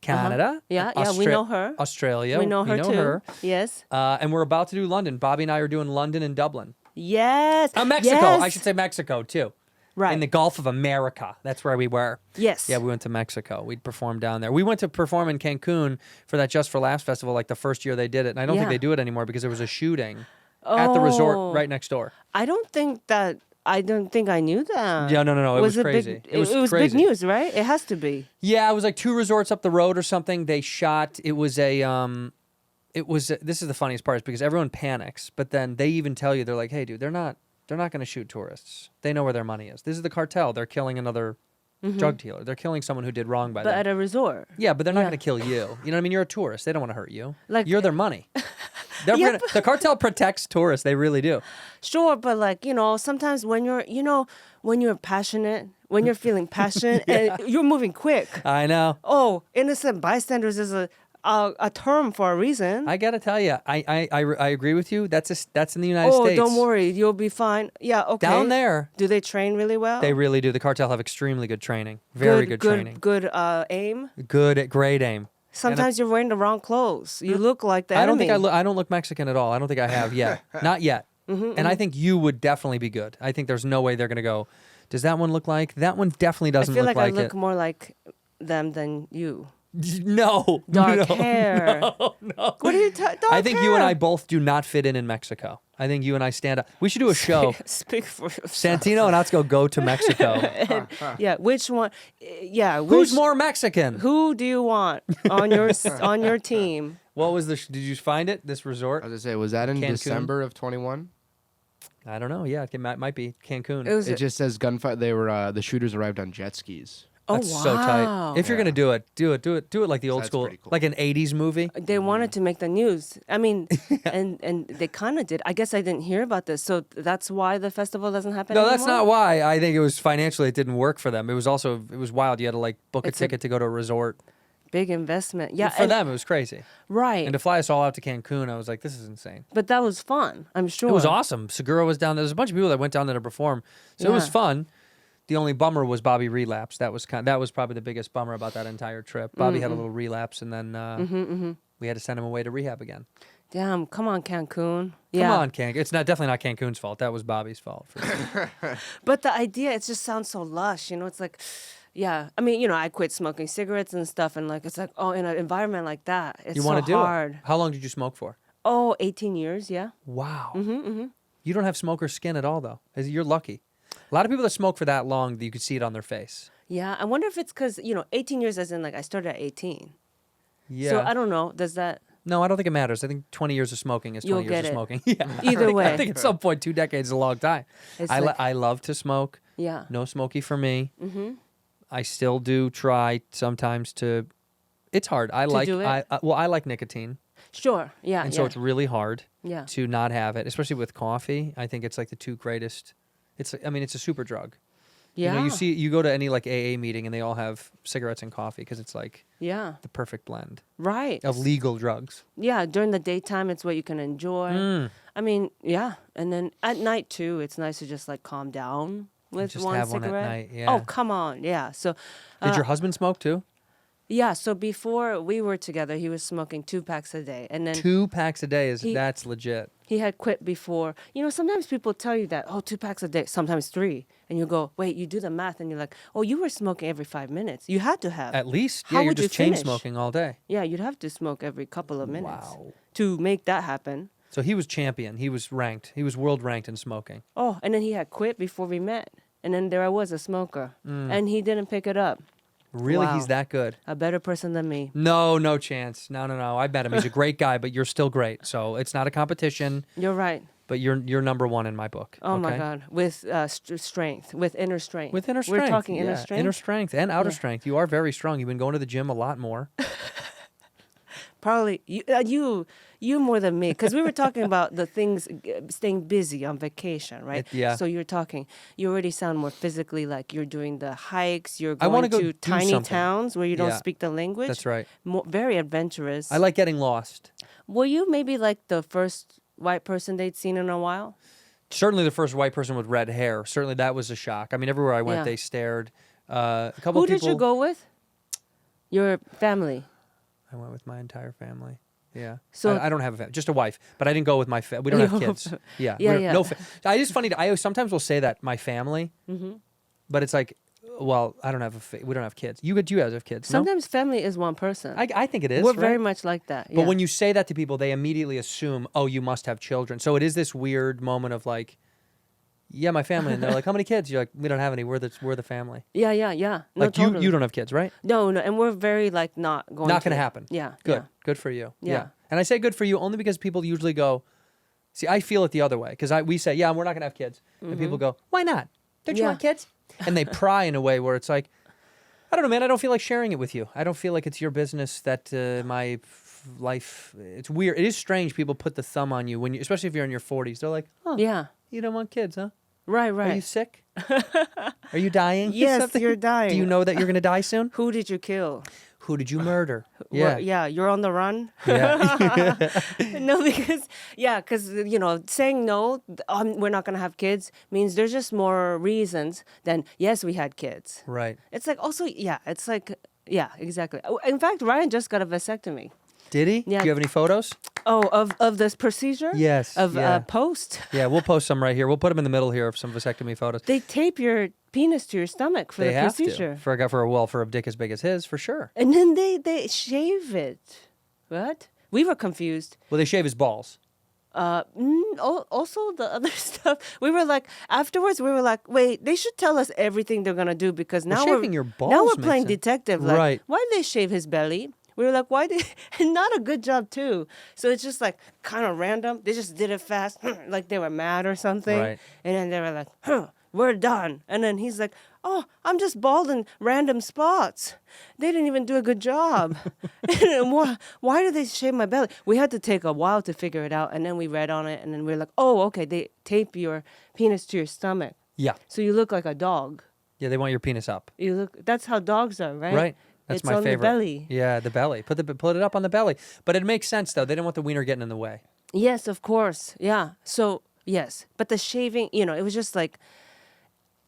Yeah, we know her. Australia. We know her too. Yes. And we're about to do London. Bobby and I are doing London and Dublin. Yes. Mexico. Yes. I should say Mexico too. Right. In the Gulf of America. That's where we were. Yes. Yeah, we went to Mexico. We'd perform down there. We went to perform in Cancun for that Just for Laughs festival like the first year they did it. And I don't think Yeah. they do it anymore because there was a shooting at the resort Oh. right next door. I don't think I knew that. Yeah, no. It was it crazy. Big, It was big crazy. news, right? It has to be. Yeah, it was like 2 resorts up the road or something. They shot. It was this is the funniest part is because everyone panics, but then they even tell you, they're like, hey, dude, they're not going to shoot tourists. They know where their money is. This is the cartel. They're killing another drug dealer. They're killing someone who did wrong by But them. at a resort. Yeah, but they're not Yeah. going to kill you. You know what I mean? You're a tourist. They don't want to hurt you. Like- You're their money. The cartel protects tourists. They really do. Sure, but sometimes when you're passionate, when you're feeling passionate and you're moving quick. I know. Oh, innocent bystanders is a term for a reason. I got to tell you, I agree with you. That's in the United Oh, States. don't worry, you'll be fine. Yeah, okay. Down there, Do they train really well? they really do. The cartel have extremely good training. Very good training. Good aim. Great aim. Sometimes you're wearing the wrong clothes. You look like the I don't enemy. think I don't look Mexican at all. I don't think I have yet. Not yet. And I think you would definitely be good. I think there's no way they're going to go, does that one look like? That one definitely I doesn't feel look like I like look it. more like them than you. No. Dark no, hair. No. What are you talking? I think you and I both do not fit in Mexico. I think you and I stand up. We should do a show. Speak for yourself. Santino and Atsuko go to Mexico. Yeah, which one? Yeah, Who's more Mexican? Who do you want on your team? What was the? Did you find it? This resort? I was gonna say, was that in Cancun? December of 21? I don't know. Yeah, it might be Cancun. It was. It just says gunfight. They were the shooters arrived on jet skis. That's wow. so tight. If you're gonna do it like the old That's school, pretty cool. like an '80s movie. They wanted to make the news. I mean, and they kind of did. I guess I didn't hear about this, so that's why the festival doesn't happen No, anymore? that's not why. I think it was financially it didn't work for them. It was wild. You had to like book It's a ticket to go to a resort. Big investment. Yeah, For them, it was crazy. right. And to fly us all out to Cancun, I was like, this is insane. But that was fun, I'm sure. It was awesome. Segura was down there. There's a bunch of people that went down there to perform, so it was Yeah. fun. The only bummer was Bobby relapsed. That was probably the biggest bummer about that entire trip. Bobby had a little relapse, and then we had to send him away to rehab again. Damn, come on, Cancun. Come Yeah. on, Cancun. It's definitely not Cancun's fault. That was Bobby's fault. For sure. But the idea, it just sounds so lush. It's like, yeah. I mean, I quit smoking cigarettes and stuff, and it's like, oh, in an environment like that, it's You so want to do hard. it? How long did you smoke for? Oh, 18 years, yeah. Wow. You don't have smoker skin at all, though. You're lucky. A lot of people that smoke for that long, you could see it on their face. Yeah, I wonder if it's because, 18 years as in, I started at 18. Yeah. So I don't know. Does that... No, I don't think it matters. I think 20 years of smoking is 20 You'll years get of it. smoking. Yeah. Either way. I think at some point 2 decades is a long time. It's I love to smoke. Yeah. No smoky for me. Mm-hmm. I still do try sometimes to. It's hard. I like. do it? I like nicotine, Sure. Yeah. and yeah. so it's really hard. Yeah. To not have it, especially with coffee. I think it's like the 2 greatest. It's a super drug. Yeah. You go to any like AA meeting and they all have cigarettes and coffee because it's like Yeah. the perfect blend Right. of legal drugs. Yeah. During the daytime, it's what you can enjoy. Mm. I mean, yeah. And then at night, too, it's nice to just calm down with Just one have one cigarette. at night, yeah. Oh, come on. Yeah. So, Did your husband smoke too? yeah. So before we were together, he was smoking 2 packs a day. And then 2 packs a day He- that's legit. he had quit before. Sometimes people tell you that, 2 packs a day, sometimes 3. And you go, wait, you do the math and you're like, oh, you were smoking every 5 minutes. You had to have. At least, How yeah, you're would you just chain finish? smoking all day. Yeah, you'd have to smoke every couple of minutes Wow. to make that happen. So he was champion. He was ranked. He was world ranked in smoking. Oh, and then he had quit before we met. And then there I was, a smoker. And he didn't pick it up. Really, Wow. he's that good? A better person than me. No chance. No. I met him. He's a great guy, but you're still great. So it's not a competition. You're right. But you're number 1 in my book. Oh, my okay? God. With strength, with inner strength. With inner strength. We're talking inner yeah, strength? Inner strength and outer Yeah. strength. You are very strong. You've been going to the gym a lot more. Probably you more than me, because we were talking about the things, staying busy on vacation, right? Yeah. So you already sound more physically like you're doing the hikes. You're I wanna going go to do tiny something. towns where you don't Yeah. speak the language. That's right. Very adventurous. I like getting lost. Were you maybe like the first white person they'd seen in a while? Certainly the first white person with red hair. Certainly that was a shock. I mean, everywhere I went, Yeah. they stared. A couple Who people. did you go with? Your family. I went with my entire family. Yeah. So- I don't have a family, just a wife. But I didn't go with my we don't have kids. Yeah. Yeah, we don't- yeah. No. I just funny. I sometimes will say that my family. But it's like, well, I don't have we don't have kids. You guys have kids. No? Sometimes family is one person. I think it is. We're right? very much like that. But yeah. when you say that to people, they immediately assume, oh, you must have children. So it is this weird moment of like, yeah, my family, and they're like, how many kids? You're like, we don't have any. We're the family. Yeah. No, Like totally. you don't have kids, right? No, and we're very like not going. Not to going to happen. Yeah. Good. Yeah. Good for you. Yeah. And I say good for you only because people usually go, see, I feel it the other way because we say, yeah, we're not going to have kids, and people go, why not? Don't you Yeah. want kids? And they pry in a way where it's like, I don't know, man. I don't feel like sharing it with you. I don't feel like it's your business that my life. It's weird. It is strange. People put the thumb on you when you, especially if you're in your 40s. They're like, oh, Yeah. you don't want kids, huh? Right. Are you sick? Are you dying? Yes, Something? you're dying. Do you know that you're going to die soon? Who did you kill? Who did you murder? Well, yeah, you're on the run. Yeah. No, because saying no, we're not gonna have kids means there's just more reasons than yes, we had kids. Right. It's like also it's like exactly. In fact, Ryan just got a vasectomy. Did he? Yeah. Do you have any photos? Oh, of this procedure? Yes, Of yeah. post. Yeah, we'll post some right here. We'll put them in the middle here of some vasectomy photos. They tape your penis to your stomach for They the have procedure. to. For a dick as big as his, for sure. And then they shave it. What? We were confused. Well, they shave his balls. Also the other stuff. We were like, afterwards, we were like, wait, they should tell us everything they're gonna do because now shaving your balls now we're makes playing sense. detective. Like, Right. why did they shave his belly? We were like, why did? And not a good job too. So it's just like kind of random. They just did it fast, like they were mad or something. Right. And then they were like, we're done. And then he's like, oh, I'm just bald in random spots. They didn't even do a good job. And why did they shave my belly? We had to take a while to figure it out. And then we read on it. And then we were like, oh, okay, they tape your penis to your stomach. Yeah. So you look like a dog. Yeah, they want your penis up. That's how dogs are, right? Right. That's it's my on favorite. The belly. Yeah, the belly. Put it up on the belly. But it makes sense though. They don't want the wiener getting in the way. Yes, of course. Yeah. So yes, but the shaving, it was just like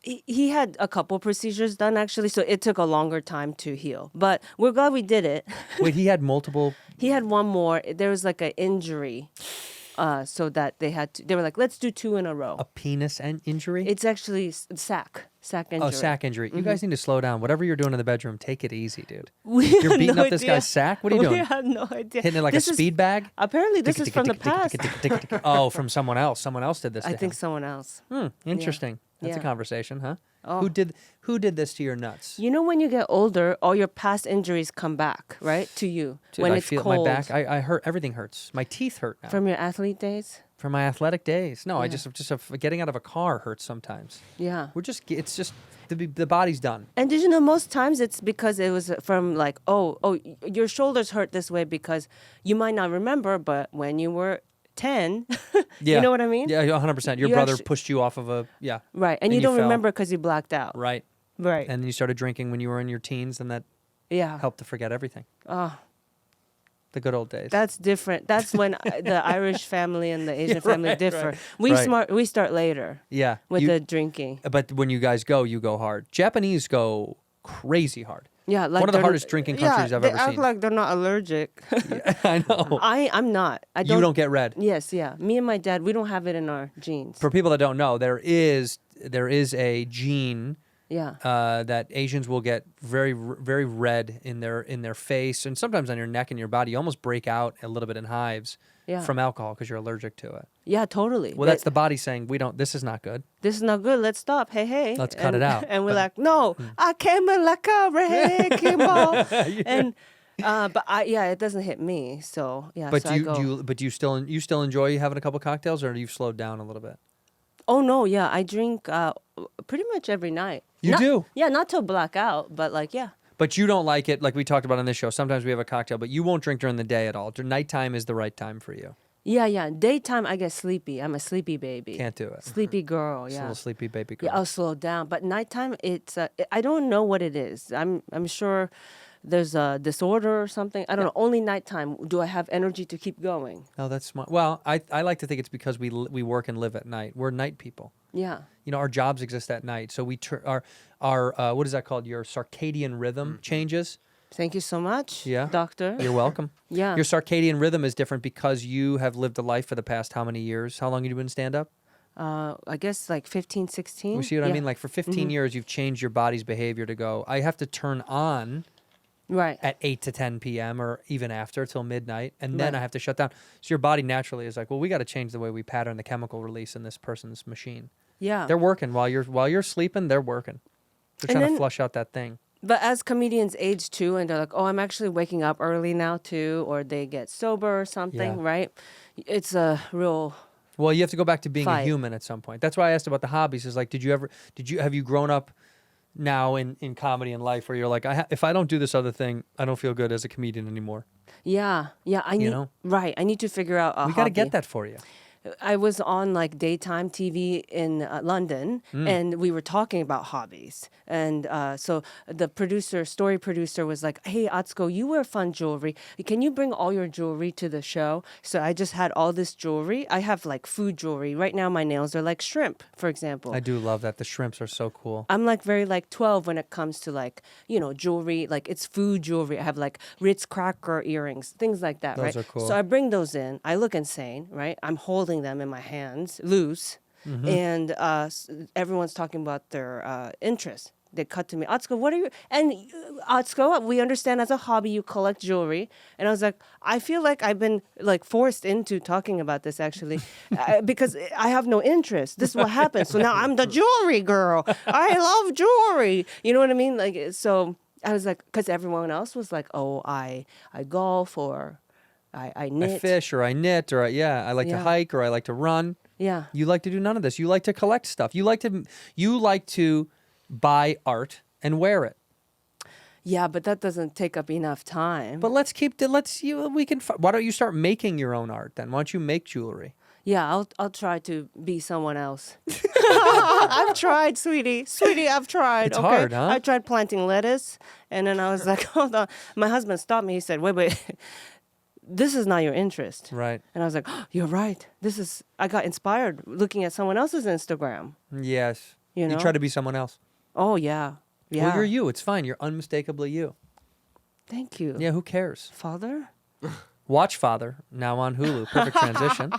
he had a couple procedures done actually, so it took a longer time to heal. But we're glad we did it. Wait, he had multiple. He had one more. There was like an injury, so that they were like, let's do 2 in a row. A penis injury? It's actually sack injury. Oh, sack injury. You guys need to slow down. Whatever you're doing in the bedroom, take it easy, dude. We You're had beating no up this idea. guy's sack? What are you We doing? had no idea. Hitting it like This a is- speed bag? Apparently, this is from the past. Oh, from someone else. Someone else did this to I think him. someone else. Interesting. That's a Yeah. conversation, huh? Oh. Who did this to your nuts? You know, when you get older, all your past injuries come back, right, to you Dude, when I it's feel cold. my back. I hurt. Everything hurts. My teeth hurt now. From your athlete days. From my athletic days. No, I Yeah. just getting out of a car hurts sometimes. Yeah. It's just the body's done. And did you know most times it's because it was from like, your shoulders hurt this way because you might not remember, but when you were 10, Yeah. you know what I mean? Yeah, 100%. Your You brother actually- pushed you off of a Right. And And you you don't fell. remember because you blacked out. right, Right. and then you started drinking when you were in your teens, and that yeah. helped to forget everything. Oh, The good old days. that's different. That's when the Irish family and the Asian family right, differ. right. We start later yeah. with you- the drinking. But when you guys go, you go hard. Japanese go crazy hard. Yeah, like One of the they're- hardest drinking countries I've they ever act seen. like they're not allergic. I know. I'm not. I don't. You don't get red. Yes, yeah. Me and my dad, we don't have it in our genes. For people that don't know, there is a gene Yeah. that Asians will get very red in their face and sometimes on your neck and your body. You almost break out a little bit in hives Yeah. from alcohol because you're allergic to it. Yeah, totally. Well, that's the body saying this is not good. This is not good. Let's stop. Hey. Let's cut it out. And we're But- like, no, I came like a wrecking ball. And it doesn't hit me. So yeah. But so I go, do you still enjoy having a couple cocktails, or you've slowed down a little bit? oh no, yeah, I drink pretty much every night. You do? Yeah, not till blackout, but like yeah. But you don't like it, like we talked about on this show. Sometimes we have a cocktail, but you won't drink during the day at all. Nighttime is the right time for you. Yeah. Daytime I get sleepy. I'm a sleepy baby. Can't do it. Sleepy girl. Just a Yeah. little sleepy baby girl. Yeah, I'll slow down. But nighttime, it's I don't know what it is. I'm sure there's a disorder or something. I don't know. Only nighttime do I have energy to keep going. Oh, that's smart. Well, I like to think it's because we work and live at night. We're night people. Yeah. You know, our jobs exist at night, so we our what is that called? Your circadian rhythm changes. Thank you so much, Yeah. doctor. You're welcome. Yeah. Your circadian rhythm is different because you have lived a life for the past how many years? How long have you been stand up? I guess like 15, 16. You see what I mean? Like for 15 years, you've changed your body's behavior to go, I have to turn on Right. at 8 to 10 p.m. or even after till midnight, and then Right. I have to shut down. So your body naturally is like, well, we got to change the way we pattern the chemical release in this person's machine. Yeah. They're working while you're sleeping. They're working. They're And trying to then- flush out that thing. But as comedians age too, and they're like, oh, I'm actually waking up early now too, or they get sober or something, Yeah. right? It's a real. Well, you have to go back to being a Fight. human at some point. That's why I asked about the hobbies. Is like, have you grown up now in comedy and life where you're like, if I don't do this other thing, I don't feel good as a comedian anymore. Yeah. I need. know? Right. I need to figure out a We got to hobby. get that for you. I was on like daytime TV in London, and we were talking about hobbies. And so the story producer was like, hey, Atsuko, you wear fun jewelry. Can you bring all your jewelry to the show? So I just had all this jewelry. I have like food jewelry. Right now, my nails are like shrimp, for example. I do love that. The shrimps are so cool. I'm like very like 12 when it comes to like, jewelry, like it's food jewelry. I have like Ritz cracker earrings, things like that, Those right? are cool. So I bring those in. I look insane, right? I'm holding them in my hands, loose. And everyone's talking about their interests. They cut to me, Atsuko, what are you? And Atsuko, we understand as a hobby you collect jewelry. And I was like, I feel like I've been like forced into talking about this actually, because I have no interest. This is what happens. So now I'm the jewelry girl. I love jewelry. You know what I mean? Like, so I was like, because everyone else was like, oh, I golf or I knit. I fish or I knit or I like to Yeah. hike or I like to run. Yeah. You like to do none of this. You like to collect stuff. You like to buy art and wear it. Yeah, but that doesn't take up enough time. But why don't you start making your own art then? Why don't you make jewelry? Yeah, I'll try to be someone else. I've tried, sweetie. I've tried. It's okay? hard, huh? I tried planting lettuce, and then I was like, hold on. My husband stopped me. He said, wait. This is not your interest. Right. And I was like, oh, you're right. I got inspired looking at someone else's Instagram. Yes. You know? try to be someone else. Oh, yeah. Yeah. Well, you're you. It's fine. You're unmistakably you. Thank you. Yeah, who cares? Father? Watch Father, now on Hulu. Perfect transition.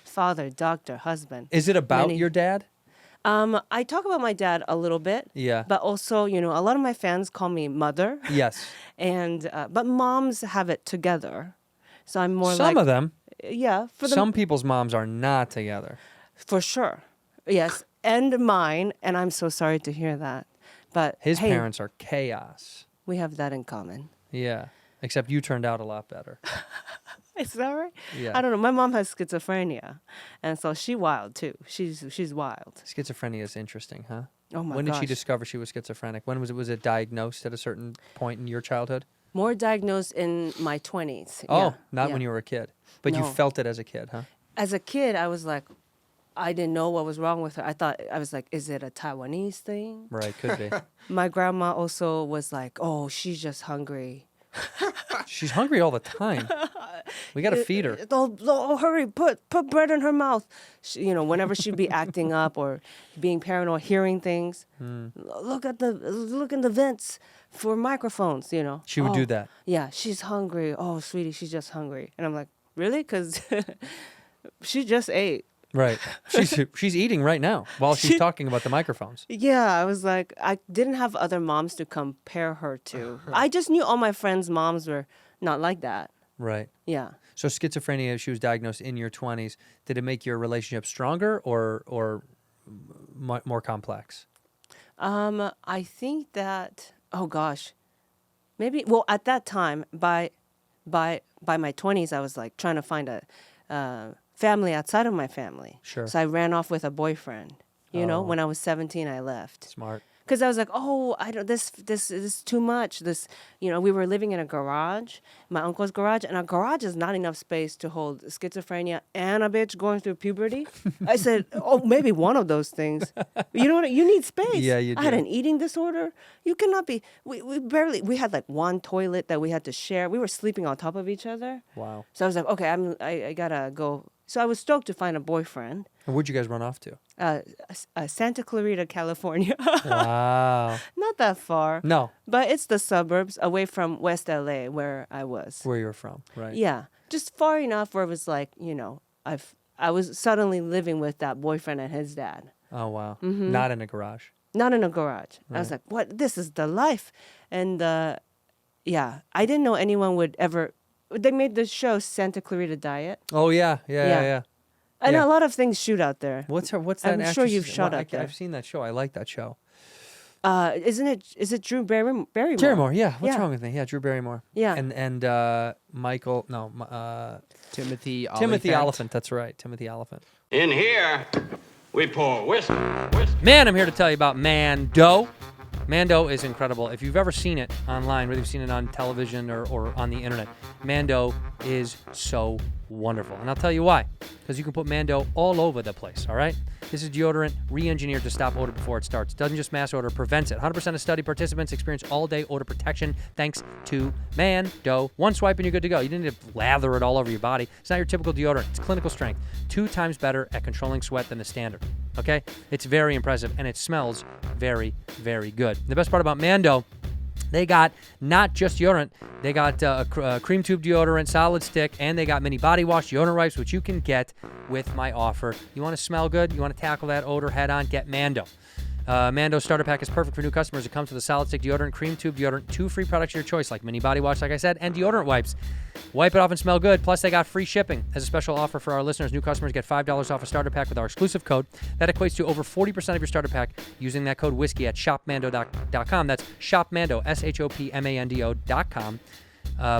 Father, doctor, husband. Is it about Many- your dad? I talk about my dad a little bit. Yeah. But also, a lot of my fans call me mother. Yes. And but moms have it together. So I'm more Some like of them. Yeah, for them Some people's moms are not together. for sure. Yes, and mine, and I'm so sorry to hear that. But His hey, parents are chaos. we have that in common. Yeah. Except you turned out a lot better. Is that right? Yeah. I don't know. My mom has schizophrenia, and so she's wild too. She's wild. Schizophrenia is interesting, huh? Oh my When did she gosh. discover she was schizophrenic? When was it diagnosed at a certain point in your childhood? More diagnosed in my 20s. Oh, yeah, not yeah. when you were a kid. But you No. felt it as a kid, huh? As a kid, I was like, I didn't know what was wrong with her. I was like, is it a Taiwanese thing? Right, could be. My grandma also was like, oh, she's just hungry. She's hungry all the time. We got to feed her. Oh, hurry, put bread in her mouth. Whenever she'd be acting up or being paranoid, hearing things. Look in the vents for microphones, She would do Oh, that. Yeah, she's hungry. Oh, sweetie, she's just hungry. And I'm like, really? Because she just ate. Right. She's eating right now while she's talking about the microphones. Yeah, I was like, I didn't have other moms to compare her to. I just knew all my friends' moms were not like that. Right. Yeah. So schizophrenia, she was diagnosed in your 20s. Did it make your relationship stronger or more complex? I think that, oh gosh, maybe, well, at that time, by my 20s, I was like trying to find a family outside of my family. Sure. So I ran off with a boyfriend. Oh. When I was 17, I left. Smart. Because I was like, oh, this is too much. We were living in a garage, my uncle's garage, and a garage is not enough space to hold schizophrenia and a bitch going through puberty. I said, oh, maybe one of those things. You know what? You need space. Yeah, you I had do. an eating disorder. You cannot be. We had like one toilet that we had to share. We were sleeping on top of each other. Wow. So I was like, okay, I gotta go. So I was stoked to find a boyfriend. And where'd you guys run off to? Santa Clarita, California. Wow. Not that far. No. But it's the suburbs away from West LA where I was. Where you were from, right? Yeah. Just far enough where it was like, I was suddenly living with that boyfriend and his dad. Oh wow. Mm-hmm. Not in a garage. Not in a garage. I was like, what? This is the life. And yeah, I didn't know anyone would ever. They made the show Santa Clarita Diet. Oh yeah. And Yeah. a lot of things shoot out there. What's that? I'm sure actress- you've shot out there. I've seen that show. I like that show. Is it Drew Barrymore? Barrymore, yeah. What's Yeah. wrong with me? Yeah, Drew Barrymore. Yeah. And Michael, no, Timothy Oliphant. That's right, Timothy Oliphant. In here, we pour whiskey. Man, I'm here to tell you about Mando. Mando is incredible. If you've ever seen it online, whether you've seen it on television or on the internet, Mando is so wonderful. And I'll tell you why. Because you can put Mando all over the place, all right? This is deodorant re-engineered to stop odor before it starts. Doesn't just mask odor, prevents it. 100% of study participants experience all-day odor protection thanks to Mando. One swipe and you're good to go. You didn't need to lather it all over your body. It's not your typical deodorant. It's clinical strength. 2 times better at controlling sweat than the standard, okay? It's very impressive, and it smells very, very good. The best part about Mando, they got not just deodorant, they got cream tube deodorant, solid stick, and they got mini body wash, deodorant wipes, which you can get with my offer. You want to smell good? You want to tackle that odor head on? Get Mando. Mando starter pack is perfect for new customers. It comes with a solid stick deodorant, cream tube deodorant, 2 free products of your choice, like mini body wash, like I said, and deodorant wipes. Wipe it off and smell good. Plus, they got free shipping. As a special offer for our listeners, new customers get $5 off a starter pack with our exclusive code. That equates to over 40% of your starter pack using that code whiskey at shopmando.com. That's shopmando, shopmando.com.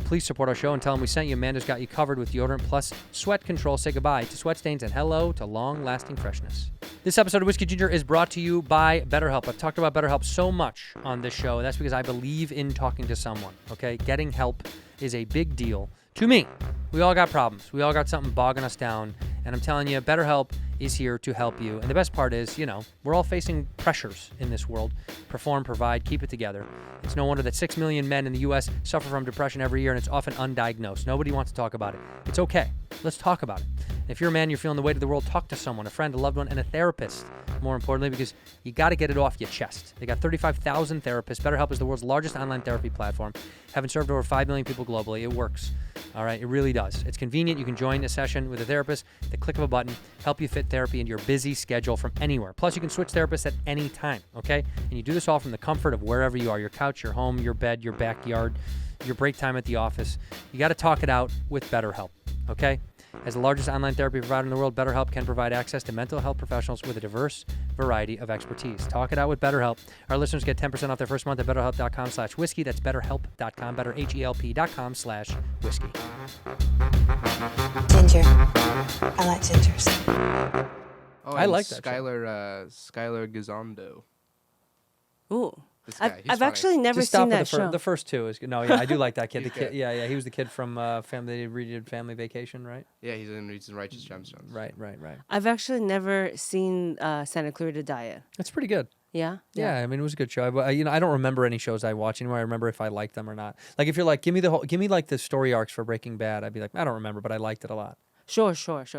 Please support our show and tell them we sent you. Mando's got you covered with deodorant plus sweat control. Say goodbye to sweat stains and hello to long-lasting freshness. This episode of Whiskey Ginger is brought to you by BetterHelp. I've talked about BetterHelp so much on this show. That's because I believe in talking to someone, okay? Getting help is a big deal to me. We all got problems. We all got something bogging us down. And I'm telling you, BetterHelp is here to help you. And the best part is, you know, we're all facing pressures in this world. Perform, provide, keep it together. It's no wonder that 6 million men in the U.S. suffer from depression every year, and it's often undiagnosed. Nobody wants to talk about it. It's okay. Let's talk about it. If you're a man, you're feeling the weight of the world, talk to someone, a friend, a loved one, and a therapist. More importantly, because you got to get it off your chest. They got 35,000 therapists. BetterHelp is the world's largest online therapy platform. Having served over 5 million people globally, it works. All right, it really does. It's convenient. You can join a session with a therapist at the click of a button, help you fit therapy into your busy schedule from anywhere. Plus, you can switch therapists at any time, okay? And you do this all from the comfort of wherever you are, your couch, your home, your bed, your backyard, your break time at the office. You got to talk it out with BetterHelp, okay? As the largest online therapy provider in the world, BetterHelp can provide access to mental health professionals with a diverse variety of expertise. Talk it out with BetterHelp. Our listeners get 10% off their first month at BetterHelp.com/whiskey. That's BetterHelp.com, BetterHelp.com/whiskey. Ginger. I like gingers. Oh, I and like that show. Skylar Gizondo. Ooh. This guy, he's I've funny. actually never Just stop seen at that show. the first two. No, yeah, I do like that kid. He's the kid, good. yeah, he was the kid from Family. They redid Family Vacation, right? Yeah, he's in Righteous Gemstones. Right. I've actually never seen Santa Clarita Diet. That's pretty good. Yeah? Yeah, I mean, it was a good show. But I don't remember any shows I watch anymore. I remember if I liked them or not. Like if you're like, give me like the story arcs for Breaking Bad, I'd be like, I don't remember, but I liked it a lot. Sure.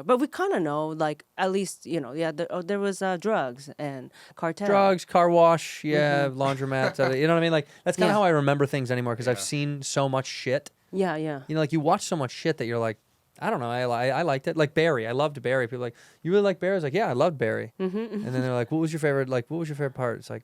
But we kind of know, like, at least, you know, there was drugs and cartel. Drugs, car wash, laundromat. You know what I mean? Like that's kind of Yeah. how I remember things anymore because I've seen so much shit. Yeah. You know, like you watch so much shit that you're like, I don't know, I liked it. Like Barry, I loved Barry. People are like, you really like Barry? I was like, yeah, I loved Barry. And then they're like, what was your favorite part? It's like,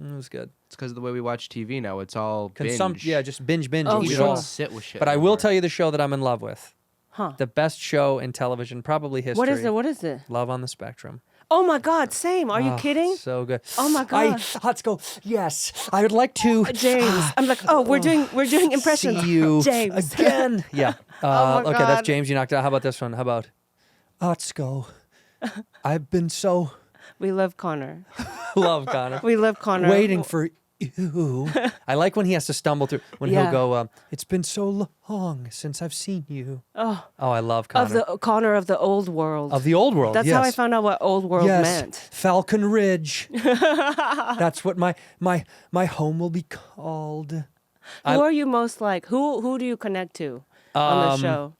it was good. It's because of the way we watch TV now. It's all binge. Just binge. Oh, eat We it don't all. sit with shit. But I will tell you the show that I'm in love with. Huh. The best show in television, probably history. What is it? Love on the Spectrum. Oh, my God, same. Are you kidding? So good. Oh, my God. Let's go. Yes, I would like to. James. I'm like, we're doing impressions. See you James. again. Yeah. Oh, my okay, God. that's James. You knocked out. How about this one? How about Atsuko? I've been so We love Connor. love Connor. We love Connor. Waiting for you. I like when he has to stumble through. When he'll go, it's been so long since I've seen you. Oh, I love Connor. Of the Connor of the old world. Of the old world. That's how I found out what old world meant. Falcon Ridge. That's what my home will be called. Who are you most like? Who do you connect to on the show?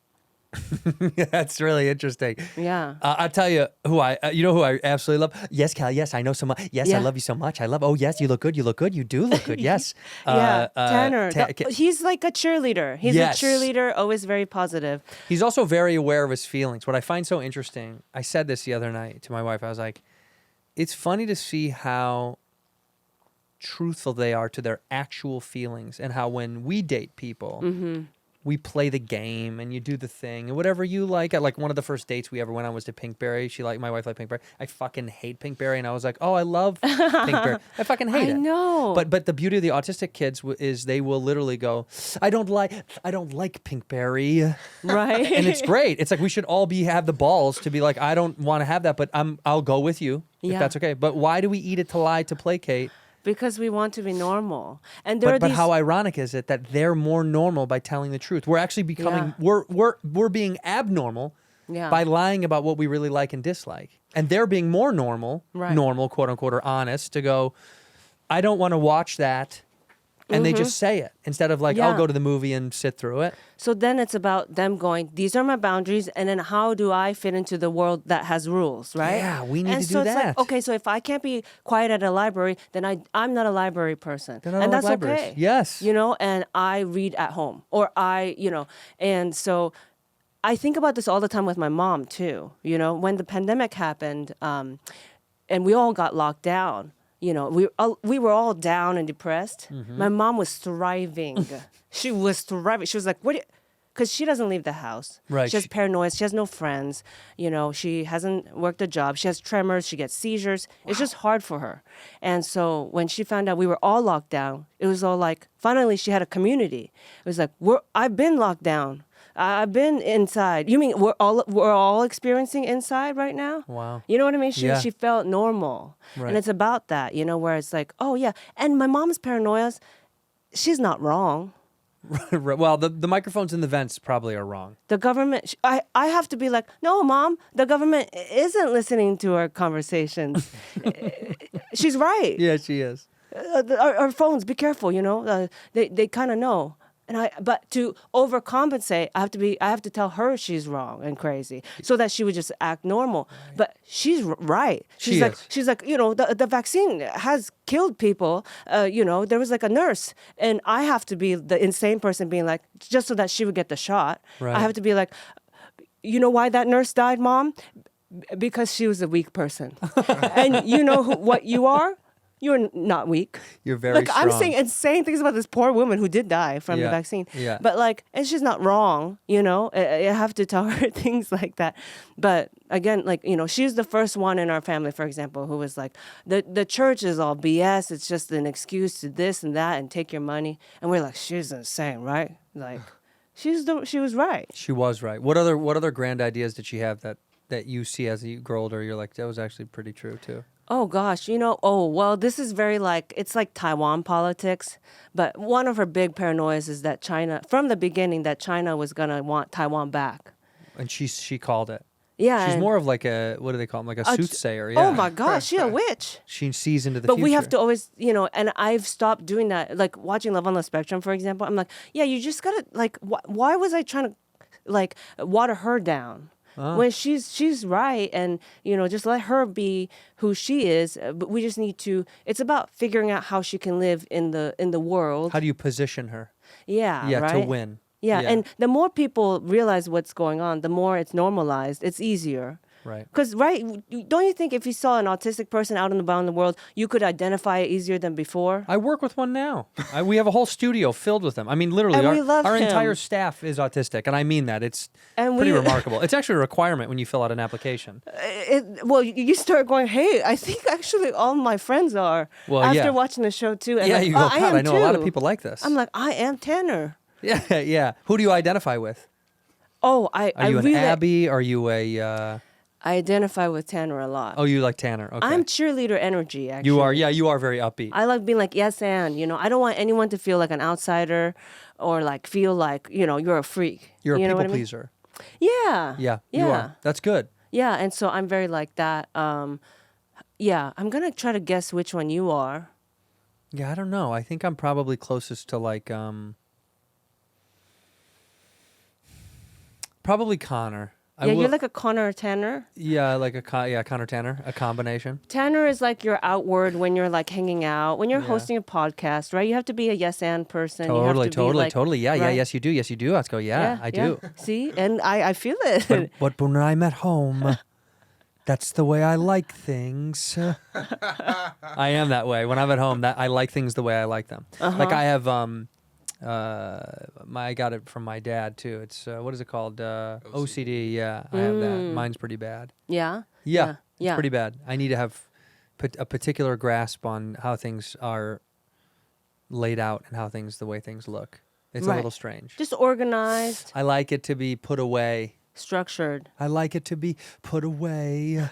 That's really interesting. Yeah. I'll tell you who you know who I absolutely love? Yes, Cal. Yes, I know so much. Yes, I Yeah. love you so much. Oh, yes, you look good. You look good. You do look good. Yes. Yeah, Tanner. Ta- He's like a cheerleader. He's Yes. a cheerleader, always very positive. He's also very aware of his feelings. What I find so interesting, I said this the other night to my wife. I was like, it's funny to see how truthful they are to their actual feelings, and how when we date people, we play the game and you do the thing and whatever you like. At like one of the first dates we ever went on was to Pinkberry. My wife liked Pinkberry. I fucking hate Pinkberry, and I was like, oh, I love Pinkberry. I fucking hate it. I know. But the beauty of the autistic kids is they will literally go, I don't like Pinkberry. Right. And it's great. It's like we should all have the balls to be like, I don't want to have that, but I'll go with you if Yeah. that's okay. But why do we eat it to lie to placate? Because we want to be normal. And there are But these... how ironic is it that they're more normal by telling the truth? We're actually becoming we're being abnormal Yeah. by lying about what we really like and dislike. And they're being more normal, Right. normal, quote unquote, or honest to go, I don't want to watch that. And they just say it instead of like, I'll Yeah. go to the movie and sit through it. So then it's about them going, these are my boundaries, and then how do I fit into the world that has rules, right? Yeah, we need and to so do it's like, that. okay, so if I can't be quiet at a library, then I'm not a library person. They're not and like that's libraries. okay. Yes. You know, and I read at home, or and so I think about this all the time with my mom too. You know, when the pandemic happened, and we all got locked down. You know, we were all down and depressed. Mm-hmm. My mom was thriving. She was thriving. She was like, what? Because she doesn't leave the house. Right. She has paranoia. She has no friends. You know, she hasn't worked a job. She has tremors. She gets seizures. It's just hard for her. And so when she found out we were all locked down, it was all like, finally she had a community. It was like, I've been locked down. I've been inside. You mean we're all experiencing inside right now? Wow. You know what I mean? She felt normal. Right. And it's about that, you know, where it's like, oh yeah. And my mom's paranoias, she's not wrong. Well, the microphones in the vents probably are wrong. The government, I have to be like, no, Mom, the government isn't listening to our conversations. She's right. Yeah, she is. Our phones, be careful, you know. They kind of know. But to overcompensate, I have to tell her she's wrong and crazy, so that she would just act normal. But she's right. She's like, you know, the vaccine has killed people. You know, there was like a nurse, and I have to be the insane person being like, just so that she would get the shot. Right. I have to be like, you know why that nurse died, Mom? Because she was a weak person. And you know what you are? You're not weak. You're very strong. I'm saying insane things about this poor woman who did die from the Yeah, vaccine. yeah. But like, it's just not wrong, you know? I have to tell her things like that. But again, like, you know, she's the first one in our family, for example, who was like, the church is all BS. It's just an excuse to this and that and take your money. And we're like, she's insane, right? Like, she was right. She was right. What other grand ideas did she have that you see as you grow older? You're like, that was actually pretty true too. Oh gosh, you know, well, this is very like, it's like Taiwan politics, but one of her big paranoias is that from the beginning, that China was going to want Taiwan back. And she called it. Yeah. She's and- more of like what do they call them? Like a soothsayer. Yeah. Oh my gosh, she's a witch. She sees into the But future. we have to always, you know, and I've stopped doing that. Like watching Love on the Spectrum, for example, I'm like, yeah, you just got to, like, why was I trying to, like, water her down? When she's right, and you know, just let her be who she is. But we just need to. It's about figuring out how she can live in the world. How do you position her? Yeah, Yeah, right? to win. Yeah, Yeah. and the more people realize what's going on, the more it's normalized. It's easier. Right. Because, right, don't you think if you saw an autistic person out and about in the world, you could identify it easier than before? I work with one now. We have a whole studio filled with them. I mean, literally, And we love our him. entire staff is autistic, and I mean that. It's And pretty we- remarkable. It's actually a requirement when you fill out an application. Well, you start going, hey, I think actually all my friends are. Well, after yeah. watching the show, too. And Yeah, like, you go, I God, am I know a lot of too." people like this. I'm like, I am Tanner. Yeah, yeah. Who do you identify with? Oh, Are I you really... an Abby? Are you a... I identify with Tanner a lot. Oh, you like Tanner. Okay. I'm cheerleader energy, actually. You are, yeah, you are very upbeat. I like being like, yes, and, you know, I don't want anyone to feel like an outsider or like feel like, you know, you're a freak. You're a You know people what I mean? pleaser. Yeah. Yeah, you are. That's good. Yeah, and so I'm very like that. Yeah, I'm going to try to guess which one you are. Yeah, I don't know. I think I'm probably closest to like, Probably Connor. Yeah, you're like a Connor Tanner. Yeah, like Connor Tanner, a combination. Tanner is like you're outward when you're like hanging out, when you're Yeah. hosting a podcast, right? You have to be a yes and person. You have to Totally. be Yeah, like, right? yes, you do. Yes, you do. Let's go. Yeah, I do. See, and I feel it. But when I'm at home, that's the way I like things. I am that way. When I'm at home, that I like things the way I like them. Like I have I got it from my dad too. It's what is it called? OCD. Yeah, I have that. Mine's pretty bad. Yeah. Yeah. It's pretty bad. I need to have a particular grasp on how things are laid out and how the way things look. It's a little strange. Just organized, I like it to be put away. structured. I like it to be put away.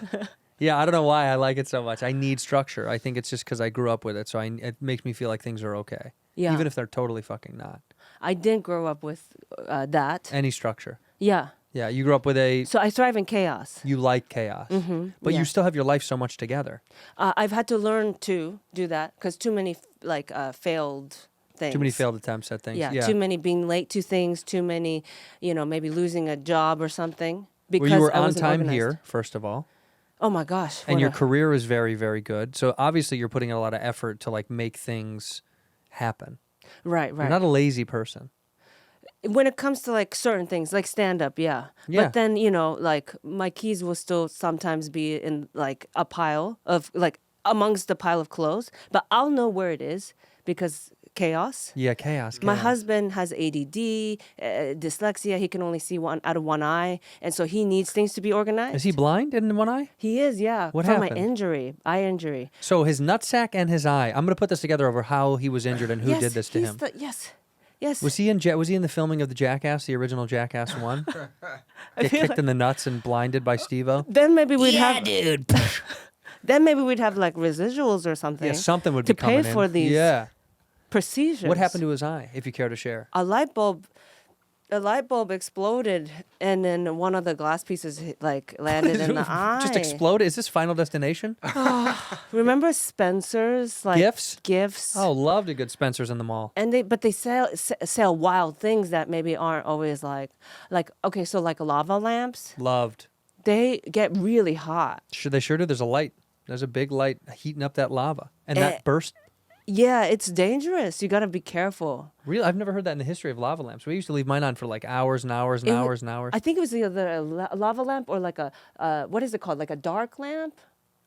Yeah, I don't know why I like it so much. I need structure. I think it's just because I grew up with it, so it makes me feel like things are okay. Yeah. Even if they're totally fucking not. I didn't grow up with that. Any structure. Yeah. Yeah, you grew up with So I thrive in chaos. you like chaos. But yeah. you still have your life so much together. I've had to learn to do that because too many failed things. Too many failed attempts at things. Yeah, too many being late to things, too many, maybe losing a job or something. Because Well, you were I on wasn't time organized. here, first of all. Oh my gosh. And what your a- career is very, very good. So obviously you're putting in a lot of effort to like make things happen. Right. You're not a lazy person. When it comes to like certain things, like stand up, yeah. Yeah. But then, like my keys will still sometimes be in like a pile of like amongst the pile of clothes, but I'll know where it is because chaos. Yeah, chaos. My chaos. husband has ADD, dyslexia. He can only see one out of one eye, and so he needs things to be organized. Is he blind in one eye? He is, yeah. What from happened? my eye injury. So his nutsack and his eye. I'm going to put this together over how he was injured and who Yes, did this to he's him. Yes. Was he in the filming of the Jackass, the original Jackass 1? Get kicked in the nuts and blinded by Steve-O? Then maybe we'd have. dude. Then maybe we'd have like residuals or something. Yeah, something would to be coming pay for in. these Yeah. procedures. What happened to his eye, if you care to share? A light bulb exploded, and then one of the glass pieces landed in the eye. Just exploded? Is this Final Destination? Remember Spencer's Gifts? Gifts. Oh, loved a good Spencer's in the mall. And they sell wild things that maybe aren't always like okay, so like lava lamps, Loved. they get really hot. They sure do. There's a light. There's a big light heating up that lava. And Eh. that burst. Yeah, it's dangerous. You got to be careful. Really? I've never heard that in the history of lava lamps. We used to leave mine on for like hours and hours and It wa- hours and hours. I think it was either a lava lamp or like a what is it called? Like a dark lamp.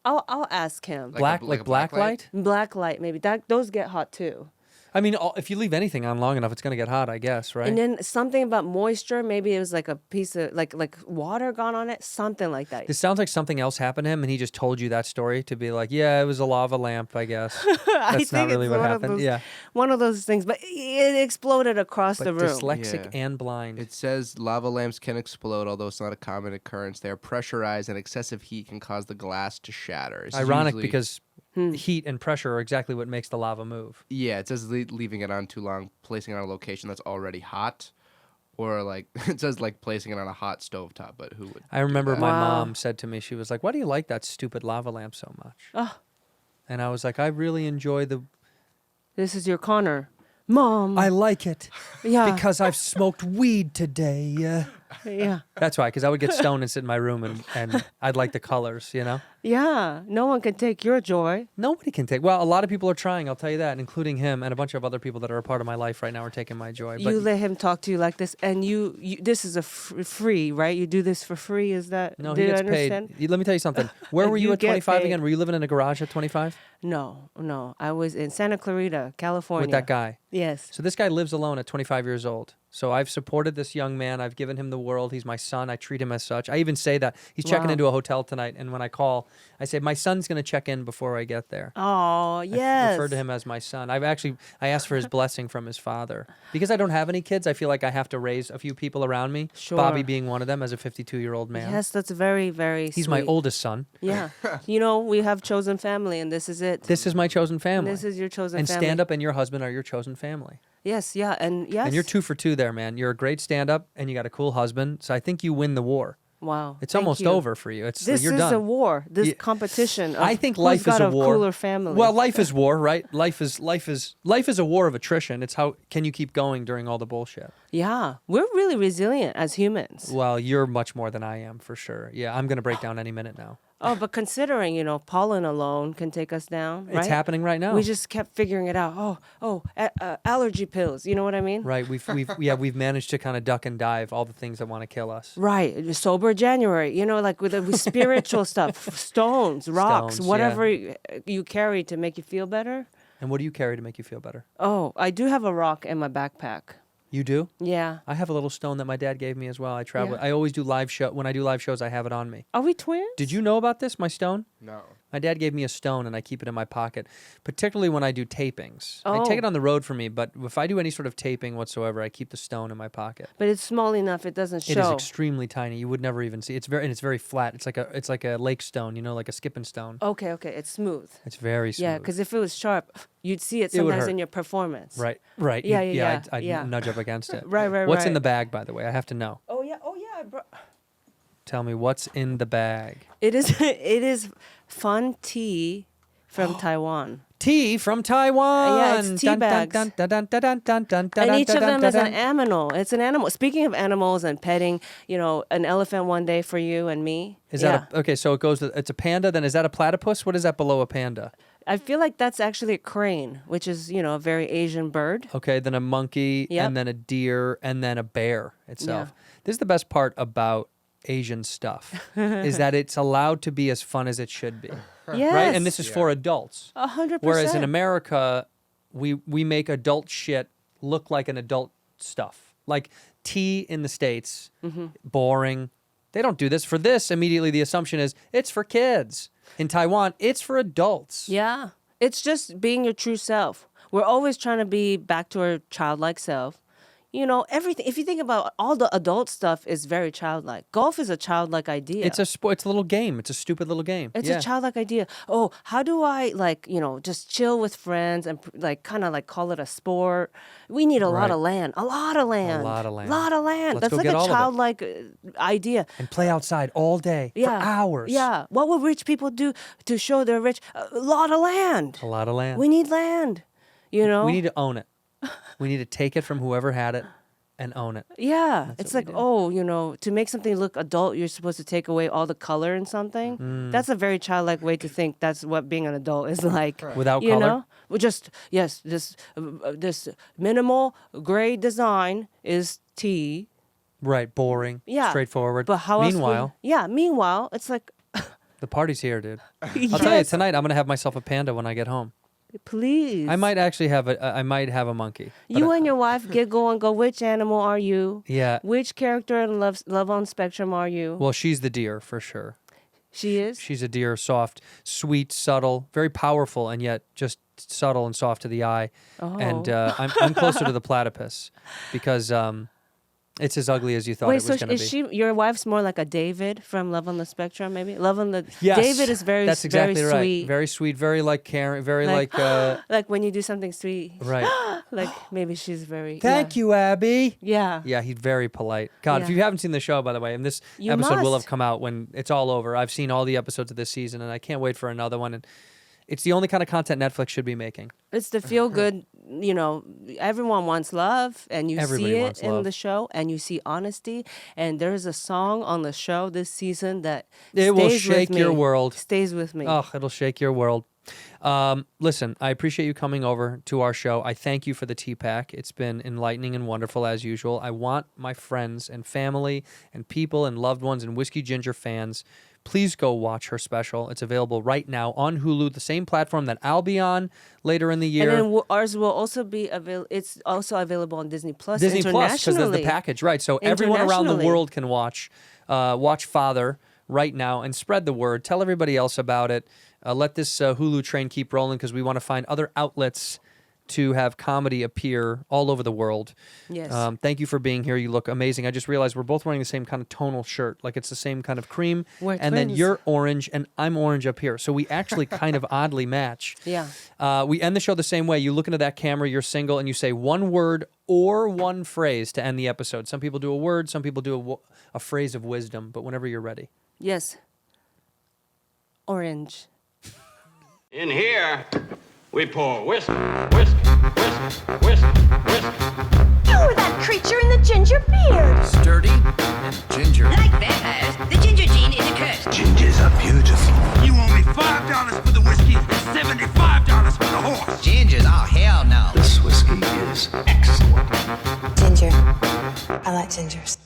I'll ask him. Like a black light? Black light, maybe. Those get hot too. I mean, if you leave anything on long enough, it's going to get hot, I guess, right? And then something about moisture. Maybe it was like a piece of like water gone on it. Something like that. This sounds like something else happened to him, and he just told you that story to be like, yeah, it was a lava lamp, I guess. I That's not think really it's what one of happened. those- Yeah. One of those things, but it exploded across But the room. dyslexic Yeah. and blind. It says lava lamps can explode, although it's not a common occurrence. They are pressurized, and excessive heat can cause the glass to shatter. It's ironic usually- because heat and pressure are exactly what makes the lava move. Yeah, it says leaving it on too long, placing it on a location that's already hot, or like it says like placing it on a hot stovetop. But who would? I remember my Wow. mom said to me, she was like, why do you like that stupid lava lamp so much? Oh. And I was like, I really enjoy This is your Connor. Mom. I like it yeah. because I've smoked weed today. Yeah. That's why, because I would get stoned and sit in my room and I'd like the colors, you know? Yeah. No one can take your joy. Nobody can take. Well, a lot of people are trying. I'll tell you that, including him and a bunch of other people that are a part of my life right now are taking my joy. But You let him talk to you like this, and you this is a free, right? You do this for free. Is that? no, do he you gets understand? paid. Let me tell you something. Where were you You at get 25 paid. again? Were you living in a garage at 25 No. I was in Santa Clarita, California. with that guy? Yes. So this guy lives alone at 25 years old. So I've supported this young man. I've given him the world. He's my son. I treat him as such. I even say that. He's checking Wow. into a hotel tonight, and when I call, I say, my son's going to check in before I get there. Oh I yes. refer to him as my son. I asked for his blessing from his father. Because I don't have any kids, I feel like I have to raise a few people around me. Sure. Bobby being one of them as a 52-year-old man. Yes, that's very, very. He's my sweet. oldest son. Yeah. We have chosen family, and this is it. This is my chosen family. This is your chosen and family. stand up and your husband are your chosen family. Yes, yeah, and yes. And you're 2 for 2 there, man. You're a great stand up and you got a cool husband. So I think you win the war. Wow. It's thank almost you. over for you. This you're is done. a war. This Yeah. competition. Of I think who's life is got a war. Cooler family. Well, life is war, right? Life is a war of attrition. It's how can you keep going during all the bullshit? yeah, we're really resilient as humans. Well, you're much more than I am for sure. Yeah, I'm gonna break down any minute now. Oh, but considering pollen alone can take us down, right? It's happening right now. We just kept figuring it out. Allergy pills. You know what I mean? Right, we've managed to kind of duck and dive all the things that want to kill us. Right. Sober January. Like with spiritual stuff, stones, rocks, Stones, whatever you carry to make you feel better. And what do you carry to make you feel better? Oh, I do have a rock in my backpack. You do? Yeah. I have a little stone that my dad gave me as well. I travel. Yeah. I always do live show. When I do live shows, I have it on me. Are we twins? Did you know about this? My stone? No. My dad gave me a stone, and I keep it in my pocket, particularly when I do tapings. I Oh. take it on the road for me, but if I do any sort of taping whatsoever, I keep the stone in my pocket. But it's small enough it doesn't show. It is extremely tiny. You would never even see. It's very flat. It's like a lake stone, like a skipping stone. Okay. It's smooth. It's very smooth. Yeah, because if it was sharp, you'd see it It would sometimes hurt. in your performance. Right. Yeah, I'd yeah. nudge up against it. Right, What's in right. the bag, by the way? I have to know. Oh yeah. I brought... Tell me what's in the bag. It is fun tea from Taiwan. Tea from Taiwan. Yeah, it's tea bags. And each of them is an animal. It's an animal. Speaking of animals and petting, an elephant one day for you and me. Is that okay? So it goes. It's a panda. Then is that a platypus? What is that below a panda? I feel like that's actually a crane, which is a very Asian bird. Okay, then a monkey, Yep. and then a deer, and then a bear itself. Yeah. This is the best part about Asian stuff, is that it's allowed to be as fun as it should be, Yes. right? And this is for adults. 100%. Whereas in America, we make adult shit look like an adult stuff. Like tea in the States, boring. They don't do this. For this, immediately the assumption is it's for kids. In Taiwan, it's for adults. Yeah. It's just being your true self. We're always trying to be back to our childlike self. Everything. If you think about all the adult stuff is very childlike. Golf is a childlike idea. It's a little game. It's a stupid little game. It's Yeah. a childlike idea. Oh, how do I just chill with friends and kind of call it a sport? We need a lot Right. of land. A lot of land. lot of land. Lot of land. Let's That's go like get a all of it. childlike idea. And play outside all day for hours. Yeah. What would rich people do to show they're rich? A lot of land. A lot of land. We need land. We need to own it. We need to take it from whoever had it and own it. Yeah, it's what like, we to make something look adult, you're supposed to take away all the color in something. Mm. That's a very childlike way to think. That's what being an adult is like. Without you color? know, this minimal gray design is tea. Right, boring, Yeah, straightforward. But how else? Meanwhile, It's like, the party's here, dude. I'll tell you, tonight I'm gonna have myself a panda when I get home. please. I might actually have a monkey. but You and your wife giggle and go, which animal are you? Yeah. Which character in Love on Spectrum are you? Well, she's the deer for sure. She is? She's a deer, soft, sweet, subtle, very powerful, and yet just subtle and soft to the eye. And I'm closer to the platypus because it's as ugly as you thought it was going to be. Is she your wife's more like a David from Love on the Spectrum? Maybe Love on the Yes, David is that's exactly very right. sweet. Very sweet, very like caring, very Like, like like when you do something sweet. right. Like maybe she's very. Thank you, Abby. Yeah. Yeah, he's very polite. God, if Yeah. you haven't seen the show, by the way, and this You episode will must. have come out when it's all over. I've seen all the episodes of this season, and I can't wait for another one. And it's the only kind of content Netflix should be making. It's the feel good. Everyone wants love, and you Everybody see it wants in love. the show, and you see honesty. And there's a song on the show this season that It will stays with shake your me. world. Stays with me. Oh, it'll shake your world. Listen, I appreciate you coming over to our show. I thank you for the tea pack. It's been enlightening and wonderful as usual. I want my friends and family and people and loved ones and Whiskey Ginger fans, please go watch her special. It's available right now on Hulu, the same platform that I'll be on later in the year. And then ours will also be available. It's also available on Disney Plus. Disney Plus, because there's the internationally. package, right? So everyone around the Internationally. world can watch Father right now and spread the word. Tell everybody else about it. Let this Hulu train keep rolling because we want to find other outlets to have comedy appear all over the world. Yes. Thank you for being here. You look amazing. I just realized we're both wearing the same kind of tonal shirt. Like it's the same kind of cream. We're and then twins. you're orange and I'm orange up here. So we actually kind of oddly match. Yeah. We end the show the same way. You look into that camera, you're single, and you say one word or one phrase to end the episode. Some people do a word, some people do a phrase of wisdom, but whenever you're ready. Yes. Orange. In here, we pour whisk, whisk, whisk, whisk, whisk. You were that creature in the ginger beard. Sturdy and ginger. Like vampires, the ginger gene is a curse. Gingers are beautiful. You owe me $5 for the whiskey and $75 for the horse. Gingers? Oh, hell no. This whiskey is excellent. Ginger. I like gingers.